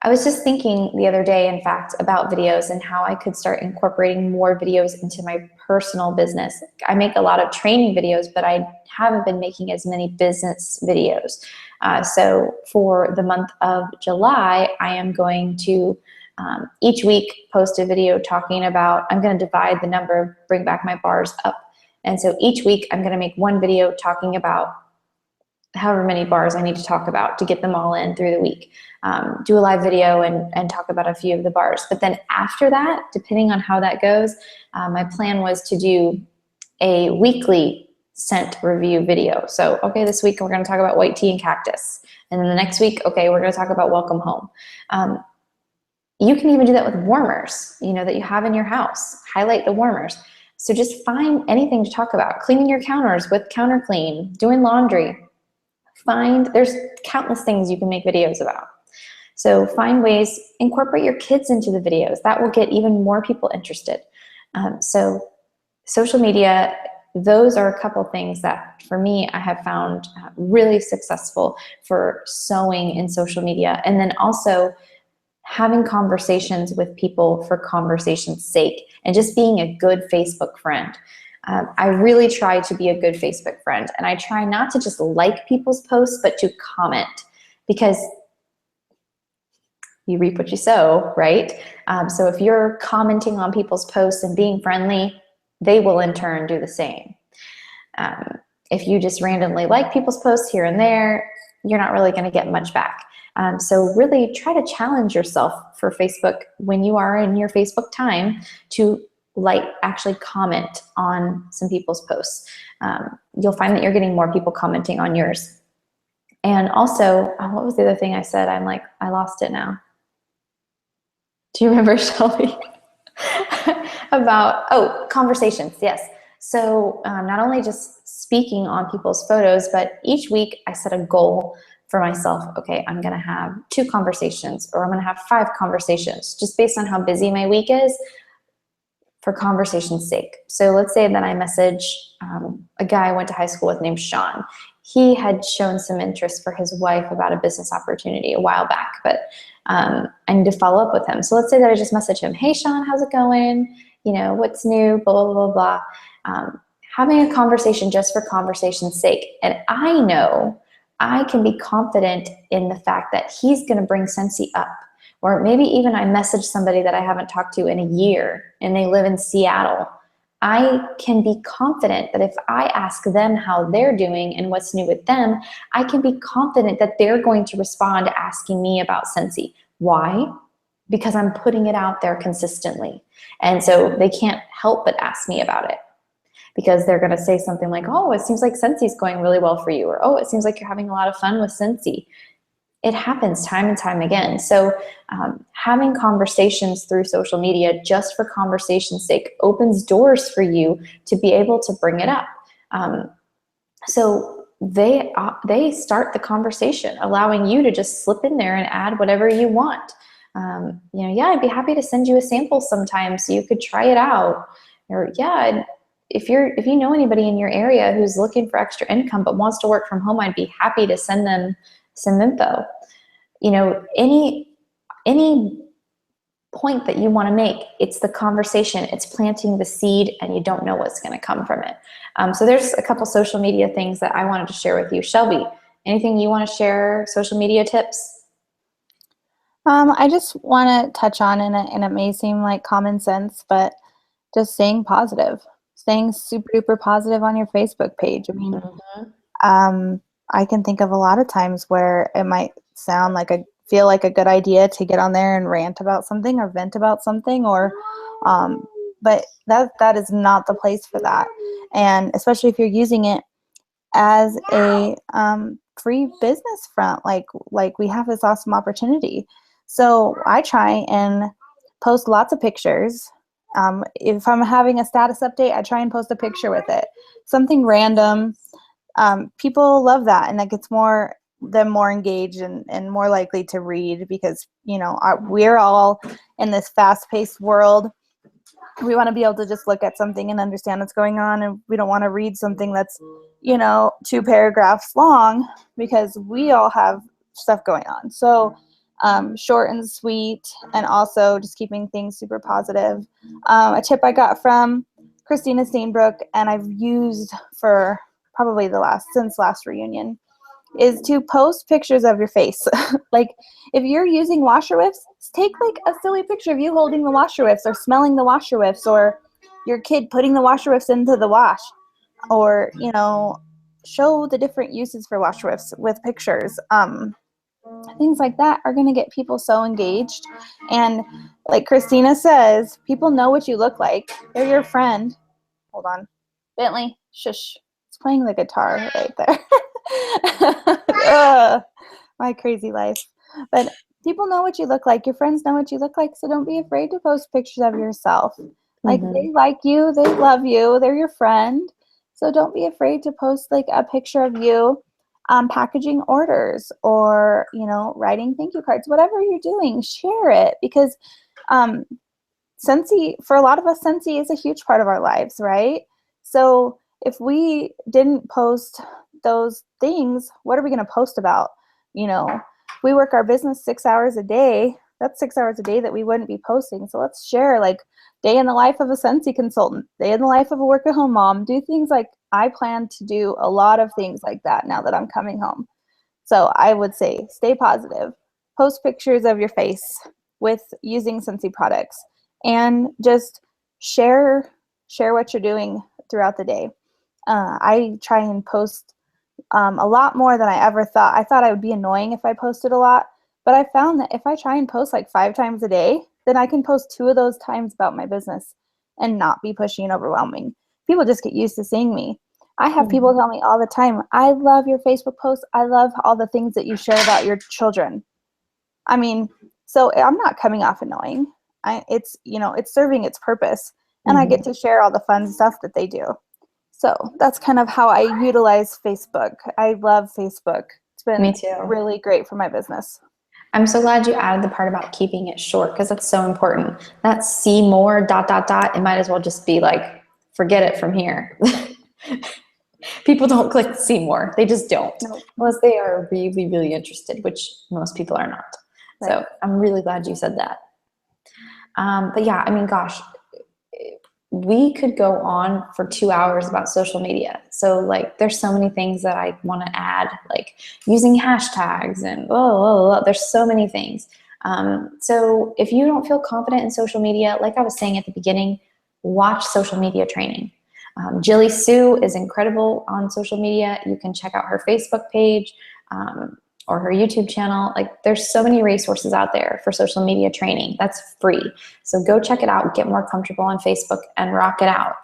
I was just thinking the other day, in fact, about videos and how I could start incorporating more videos into my personal business. I make a lot of training videos, but I haven't been making as many business videos. So for the month of July, I am going to each week post a video talking about, I'm going to divide the number of Bring Back My Bars up. And so each week I'm going to make one video talking about however many bars I need to talk about to get them all in through the week. Do a live video and talk about a few of the bars. But then after that, depending on how that goes, my plan was to do a weekly scent review video. So, okay, this week we're going to talk about white tea and cactus. And then the next week, okay, we're going to talk about welcome home. You can even do that with warmers, that you have in your house. Highlight the warmers. So just find anything to talk about. Cleaning your counters with Counter Clean, doing laundry. There's countless things you can make videos about. So find ways, incorporate your kids into the videos. That will get even more people interested. So social media, those are a couple things that for me, I have found really successful for sewing in social media. And then also having conversations with people for conversation's sake and just being a good Facebook friend. I really try to be a good Facebook friend, and I try not to just like people's posts, but to comment, because you reap what you sow, right? So if you're commenting on people's posts and being friendly, they will in turn do the same. If you just randomly like people's posts here and there, you're not really going to get much back. So really try to challenge yourself for Facebook when you are in your Facebook time to actually comment on some people's posts. You'll find that you're getting more people commenting on yours. And also, what was the other thing I said? I lost it now. Do you remember, Shelby? About, conversations, yes. So not only just speaking on people's photos, but each week I set a goal for myself. Okay, I'm gonna have 2 conversations, or I'm gonna have 5 conversations, just based on how busy my week is, for conversation's sake. So let's say that I message a guy I went to high school with named Sean. He had shown some interest for his wife about a business opportunity a while back, but I need to follow up with him. So let's say that I just message him, hey Sean, how's it going? What's new, blah, blah, blah, blah. Having a conversation just for conversation's sake. And I know I can be confident in the fact that he's gonna bring Scentsy up. Or maybe even I message somebody that I haven't talked to in a year and they live in Seattle. I can be confident that if I ask them how they're doing and what's new with them, I can be confident that they're going to respond asking me about Scentsy. Why? Because I'm putting it out there consistently. And so they can't help but ask me about it, because they're gonna say something like, oh, it seems like Scentsy's going really well for you. Or, oh, it seems like you're having a lot of fun with Scentsy. It happens time and time again. So having conversations through social media just for conversation's sake opens doors for you to be able to bring it up. So they start the conversation, allowing you to just slip in there and add whatever you want. Yeah, I'd be happy to send you a sample sometime so you could try it out. Or yeah, if you know anybody in your area who's looking for extra income but wants to work from home, I'd be happy to send them some info. Any point that you want to make, it's the conversation, it's planting the seed, and you don't know what's going to come from it. So there's a couple social media things that I wanted to share with you. Shelby, anything you want to share, social media tips? I just want to touch on, and it may seem like common sense, but just staying positive. staying super duper positive on your Facebook page. I mean, I can think of a lot of times where it might feel like a good idea to get on there and rant about something or vent about something, or but that is not the place for that. And especially if you're using it as a free business front, like we have this awesome opportunity. So I try and post lots of pictures. If I'm having a status update, I try and post a picture with it, something random. People love that, and that gets them more engaged and more likely to read, because we're all in this fast-paced world. We want to be able to just look at something and understand what's going on, and we don't want to read something that's 2 paragraphs long, because we all have stuff going on. So short and sweet, and also just keeping things super positive. A tip I got from Christina Steinbrook, and I've used for probably since last reunion, is to post pictures of your face. Like if you're using washer whiffs, take like a silly picture of you holding the washer whiffs, or smelling the washer whiffs, or your kid putting the washer whiffs into the wash, or show the different uses for washer whiffs with pictures. Things like that are going to get people so engaged. And like Christina says, people know what you look like. They're your friend. Hold on, Bentley, shush, it's playing the guitar right there. Ugh, my crazy life. But people know what you look like. Your friends know what you look like. So don't be afraid to post pictures of yourself. Like they like you, they love you, they're your friend. So don't be afraid to post like a picture of you packaging orders, or writing thank you cards. Whatever you're doing, share it, because Scentsy, for a lot of us, Scentsy is a huge part of our lives, right? So if we didn't post those things, what are we going to post about? We work our business 6 hours a day. That's 6 hours a day that we wouldn't be posting. So let's share like day in the life of a Scentsy consultant, day in the life of a work at home mom. Do things like I plan to do a lot of things like that now that I'm coming home. So I would say stay positive, post pictures of your face with using Scentsy products, and just share what you're doing throughout the day. I try and post a lot more than I ever thought. I thought I would be annoying if I posted a lot, but I found that if I try and post like 5 times a day, then I can post 2 of those times about my business and not be pushy and overwhelming. People just get used to seeing me. I have people tell me all the time, I love your Facebook posts. I love all the things that you share about your children. I mean, so I'm not coming off annoying. It's serving its purpose, and I get to share all the fun stuff that they do. So that's kind of how I utilize Facebook. I love Facebook. It's been Me too. Really great for my business. I'm so glad you added the part about keeping it short, because that's so important. That see more ... It might as well just be like, forget it from here. People don't click see more. They just don't. Nope. Unless they are really, really interested, which most people are not. Right. So I'm really glad you said that. But yeah, I mean, gosh, we could go on for 2 hours about social media. So like, there's so many things that I want to add, like using hashtags and there's so many things. So if you don't feel confident in social media, like I was saying at the beginning, watch social media training. Jilly Sue is incredible on social media. You can check out her Facebook page or her YouTube channel. Like, there's so many resources out there for social media training. That's free. So go check it out, get more comfortable on Facebook, and rock it out.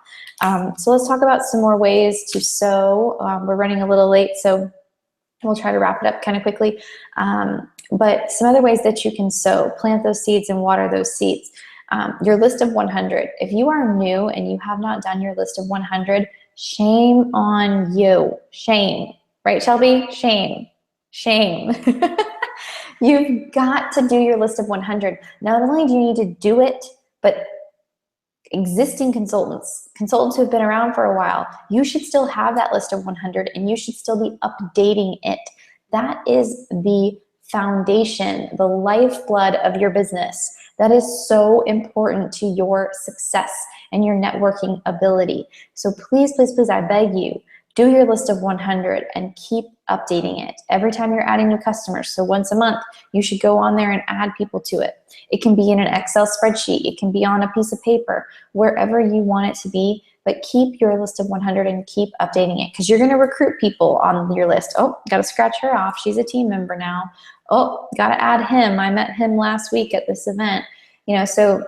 So let's talk about some more ways to sow. We're running a little late, so we'll try to wrap it up kind of quickly. But some other ways that you can sow, plant those seeds and water those seeds. Your list of 100. If you are new and you have not done your list of 100, shame on you. Shame. Right, Shelby? Shame. Shame. You've got to do your list of 100. Not only do you need to do it, but existing consultants who have been around for a while, you should still have that list of 100, and you should still be updating it. That is the foundation, the lifeblood of your business. That is so important to your success and your networking ability. So please, please, please, I beg you, do your list of 100 and keep updating it every time you're adding new customers. So once a month, you should go on there and add people to it. It can be in an Excel spreadsheet. It can be on a piece of paper. Wherever you want it to be, but keep your list of 100 and keep updating it, because you're going to recruit people on your list. Oh, got to scratch her off. She's a team member now. Oh, got to add him. I met him last week at this event. So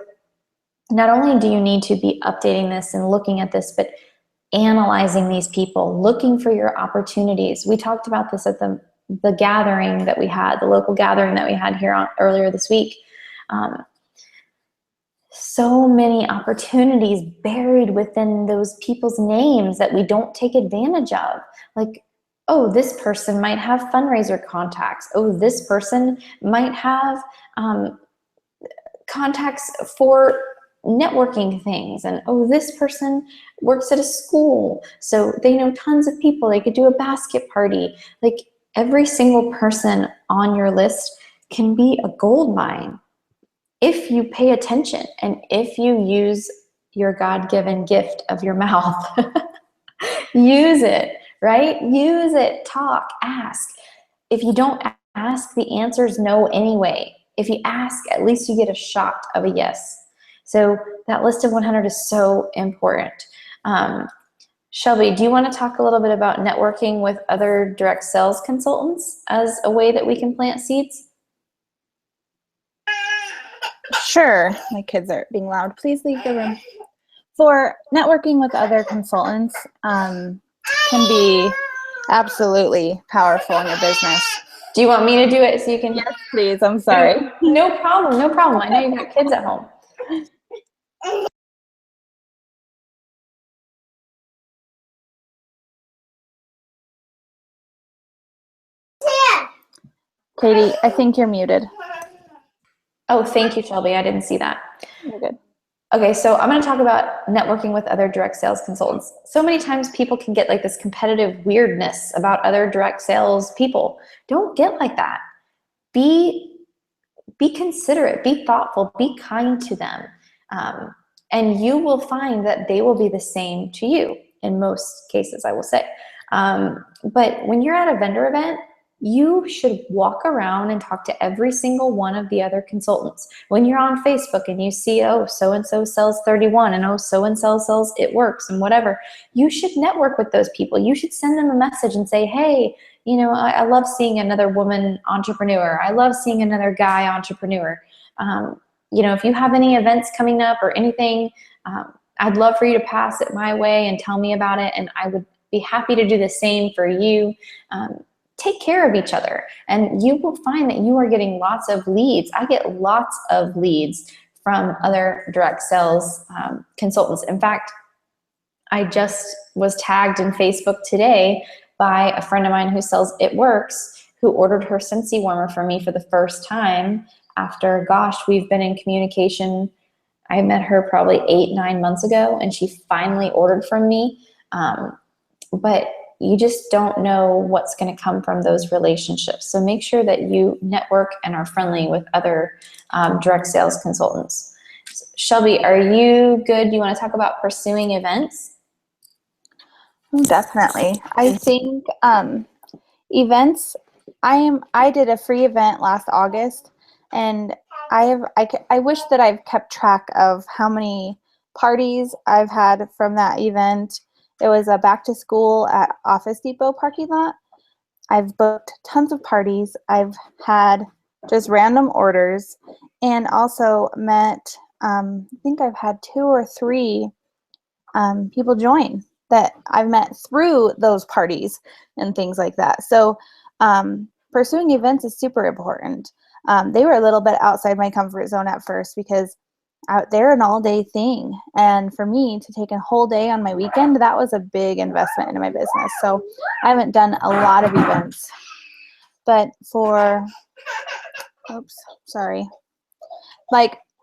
not only do you need to be updating this and looking at this, but analyzing these people, looking for your opportunities. We talked about this at the gathering that we had, the local gathering that we had here earlier this week. So many opportunities buried within those people's names that we don't take advantage of. Like, oh, this person might have fundraiser contacts. Oh, this person might have contacts for networking things. And oh, this person works at a school, so they know tons of people. They could do a basket party. Like, every single person on your list can be a gold mine if you pay attention and if you use your God-given gift of your mouth. Use it, right? Use it, talk, ask. If you don't ask, the answer is no anyway. If you ask, at least you get a shot of a yes. So that list of 100 is so important. Shelby, do you want to talk a little bit about networking with other direct sales consultants as a way that we can plant seeds? Sure. My kids are being loud. Please leave the room. For networking with other consultants can be absolutely powerful in your business. Do you want me to do it so you can? Yes, please. I'm sorry. No problem. No problem. I know you've got kids at home. Katie, I think you're muted. Oh, thank you, Shelby. I didn't see that. You're good. Okay, so I'm going to talk about networking with other direct sales consultants. So many times people can get like this competitive weirdness about other direct sales people. Don't get like that. Be considerate, be thoughtful, be kind to them. And you will find that they will be the same to you in most cases, I will say. But when you're at a vendor event, you should walk around and talk to every single one of the other consultants. When you're on Facebook and you see, oh, so-and-so sells 31 and oh, so-and-so sells It Works and whatever, you should network with those people. You should send them a message and say, hey, I love seeing another woman entrepreneur. I love seeing another guy entrepreneur. If you have any events coming up or anything, I'd love for you to pass it my way and tell me about it. And I would be happy to do the same for you. Take care of each other, and you will find that you are getting lots of leads. I get lots of leads from other direct sales consultants. In fact, I just was tagged in Facebook today by a friend of mine who sells It Works, who ordered her Scentsy warmer for me for the first time after, gosh, we've been in communication. I met her probably 8-9 months ago, and she finally ordered from me. But you just don't know what's going to come from those relationships. So make sure that you network and are friendly with other direct sales consultants. Shelby, are you good? Do you want to talk about pursuing events? Definitely. I think events, I did a free event last August, and I wish that I've kept track of how many parties I've had from that event. It was a back to school at Office Depot parking lot. I've booked tons of parties. I've had just random orders, and also met, I think I've had 2 or 3 people join that I've met through those parties and things like that. So pursuing events is super important. They were a little bit outside my comfort zone at first because they're an all-day thing. And for me to take a whole day on my weekend, that was a big investment into my business. So I haven't done a lot of events. But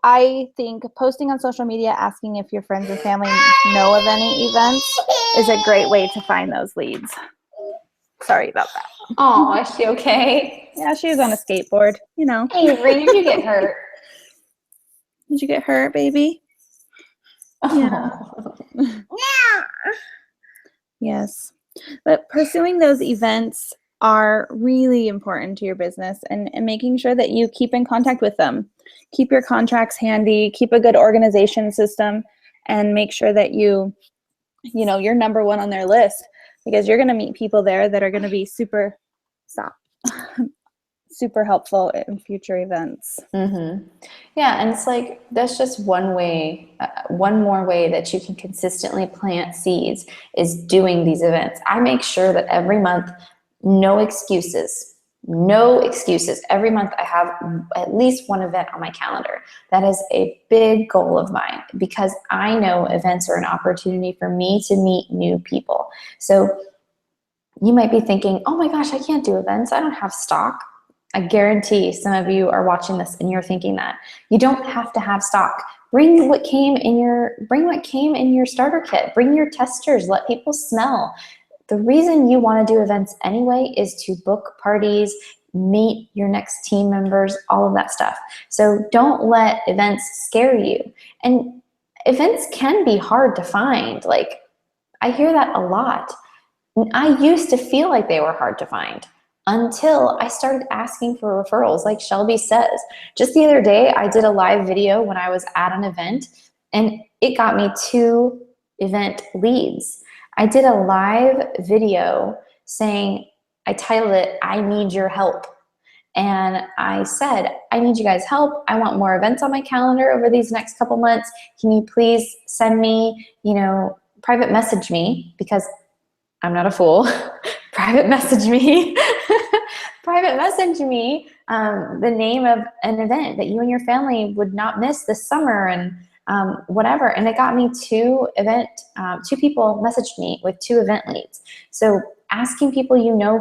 I think posting on social media, asking if your friends and family know of any events is a great way to find those leads. Sorry about that. Oh, is she okay? Yeah, she was on a skateboard, Hey, where did you get hurt? Did you get hurt, baby? Yeah. Yes. But pursuing those events are really important to your business, and making sure that you keep in contact with them. Keep your contracts handy, keep a good organization system, and make sure that you you're number one on their list, because you're going to meet people there that are going to be super super helpful in future events. Mm-hmm. Yeah, and it's like that's just one way, one more way that you can consistently plant seeds is doing these events. I make sure that every month, no excuses, no excuses. Every month I have at least one event on my calendar. That is a big goal of mine because I know events are an opportunity for me to meet new people. So you might be thinking, oh my gosh, I can't do events. I don't have stock. I guarantee some of you are watching this and you're thinking that. You don't have to have stock. Bring what came in your starter kit. Bring your testers. Let people smell. The reason you want to do events anyway is to book parties, meet your next team members, all of that stuff. So don't let events scare you. And events can be hard to find. Like, I hear that a lot. I used to feel like they were hard to find until I started asking for referrals, like Shelby says. Just the other day, I did a live video when I was at an event, and it got me 2 event leads. I did a live video saying, I titled it, I Need Your Help. And I said, I need you guys' help. I want more events on my calendar over these next couple months. Can you please send me, private message me, because I'm not a fool. Private message me. Private message me the name of an event that you and your family would not miss this summer, and whatever. And it got me 2 people messaged me with 2 event leads. So asking people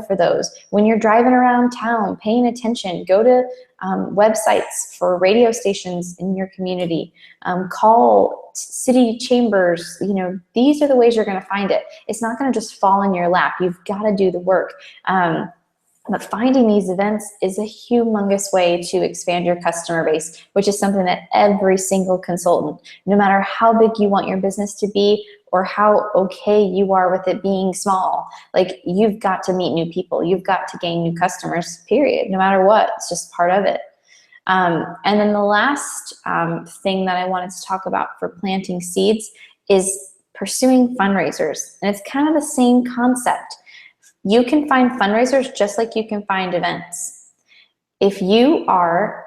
for those. When you're driving around town, paying attention, go to websites for radio stations in your community, call city chambers. These are the ways you're going to find it. It's not going to just fall in your lap. You've got to do the work. But finding these events is a humongous way to expand your customer base, which is something that every single consultant, no matter how big you want your business to be or how okay you are with it being small, like, you've got to meet new people. You've got to gain new customers, period, no matter what. It's just part of it. And then the last thing that I wanted to talk about for planting seeds is pursuing fundraisers. And it's kind of the same concept. You can find fundraisers just like you can find events. If you are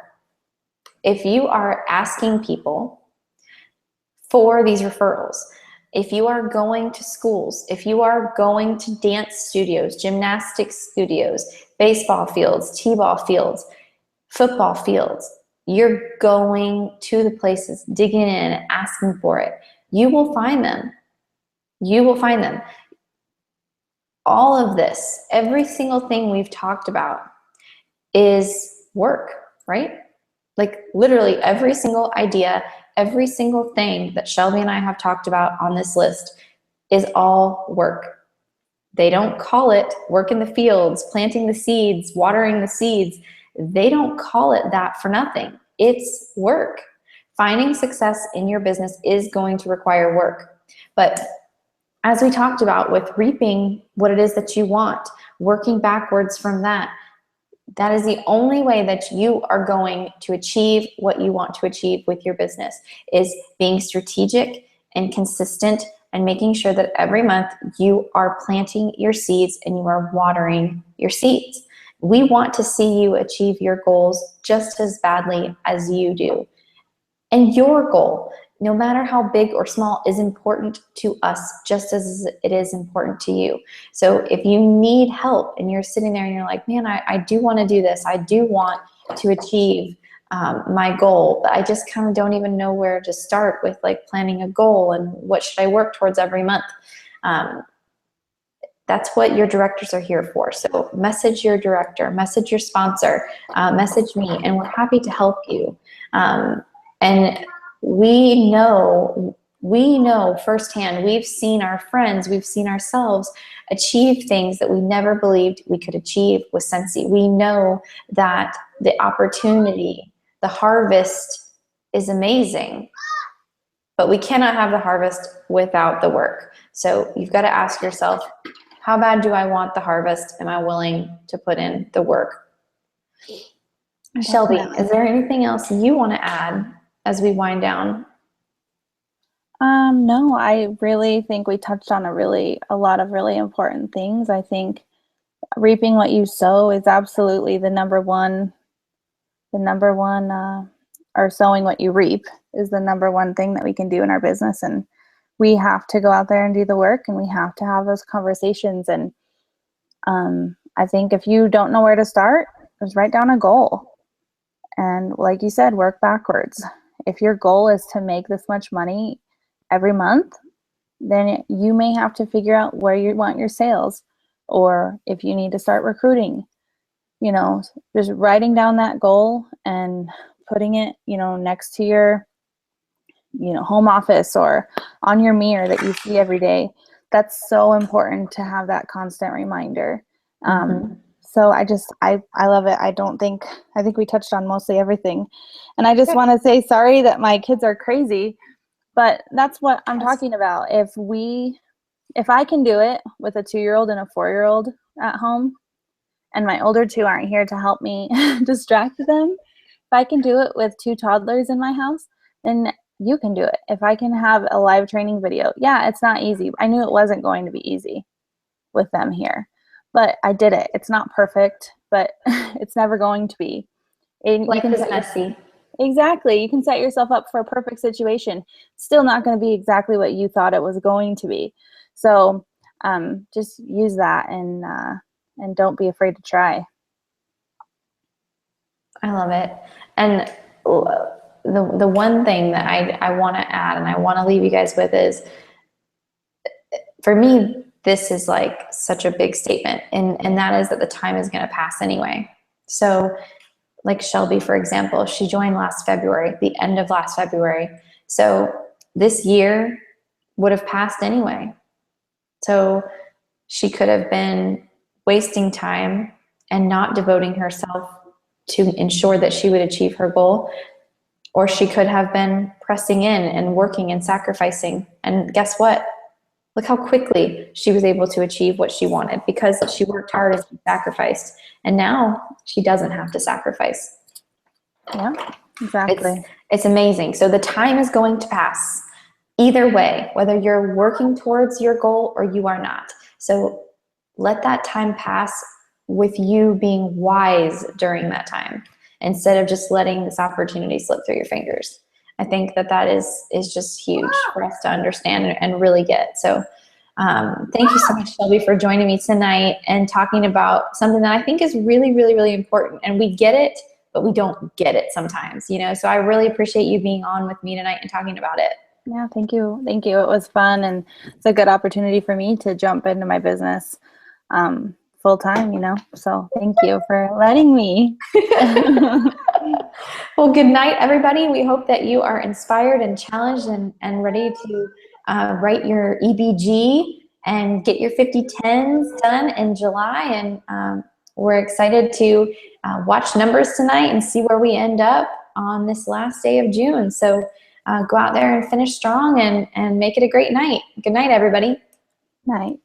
asking people for these referrals, if you are going to schools, if you are going to dance studios, gymnastics studios, baseball fields, t-ball fields, football fields, you're going to the places, digging in, asking for it, you will find them. You will find them. All of this, every single thing we've talked about is work, right? Like, literally every single idea, every single thing that Shelby and I have talked about on this list is all work. They don't call it work in the fields, planting the seeds, watering the seeds. They don't call it that for nothing. It's work. Finding success in your business is going to require work. But as we talked about with reaping what it is that you want, working backwards from that, that is the only way that you are going to achieve what you want to achieve with your business, is being strategic and consistent and making sure that every month you are planting your seeds and you are watering your seeds. We want to see you achieve your goals just as badly as you do. And your goal, no matter how big or small, is important to us just as it is important to you. So if you need help and you're sitting there and you're like, man, I do want to do this. I do want to achieve my goal, but I just kind of don't even know where to start with, like, planning a goal and what should I work towards every month. That's what your directors are here for. So message your director, message your sponsor, message me, and we're happy to help you. And we know firsthand, we've seen our friends, we've seen ourselves achieve things that we never believed we could achieve with Scentsy. We know that the opportunity, the harvest is amazing, but we cannot have the harvest without the work. So you've got to ask yourself, how bad do I want the harvest? Am I willing to put in the work? Shelby, is there anything else you want to add as we wind down? No, I really think we touched on a lot of really important things. I think reaping what you sow is absolutely the number one, or sowing what you reap is the number one thing that we can do in our business. And we have to go out there and do the work, and we have to have those conversations. And I think if you don't know where to start, just write down a goal. And like you said, work backwards. If your goal is to make this much money every month, then you may have to figure out where you want your sales, or if you need to start recruiting. Just writing down that goal and putting it, next to your, home office or on your mirror that you see every day. That's so important to have that constant reminder. So I love it. I think we touched on mostly everything. And I just want to say sorry that my kids are crazy, but that's what I'm talking about. If I can do it with a 2-year-old and a 4-year-old at home, and my older two aren't here to help me distract them, if I can do it with 2 toddlers in my house, then you can do it. If I can have a live training video, yeah, it's not easy. I knew it wasn't going to be easy with them here, but I did it. It's not perfect, but it's never going to be. And Life is messy. Exactly. You can set yourself up for a perfect situation. Still not going to be exactly what you thought it was going to be. So just use that and don't be afraid to try. I love it. And the one thing that I want to add and I want to leave you guys with is, for me, this is like such a big statement, and that is that the time is going to pass anyway. So like Shelby, for example, she joined last February, the end of last February. So this year would have passed anyway. So she could have been wasting time and not devoting herself to ensure that she would achieve her goal, or she could have been pressing in and working and sacrificing. And guess what? Look how quickly she was able to achieve what she wanted, because she worked hard and she sacrificed. And now she doesn't have to sacrifice. Yeah, exactly. It's amazing. So the time is going to pass either way, whether you're working towards your goal or you are not. So let that time pass with you being wise during that time, instead of just letting this opportunity slip through your fingers. I think that is just huge for us to understand and really get. So thank you so much, Shelby, for joining me tonight and talking about something that I think is really, really, really important. And we get it, but we don't get it sometimes, So I really appreciate you being on with me tonight and talking about it. Yeah, thank you. Thank you. It was fun, and it's a good opportunity for me to jump into my business full time, So thank you for letting me. Well, good night, everybody. We hope that you are inspired and challenged and ready to write your EBG and get your 50/10s done in July. And we're excited to watch numbers tonight and see where we end up on this last day of June. So go out there and finish strong and make it a great night. Good night, everybody. Night.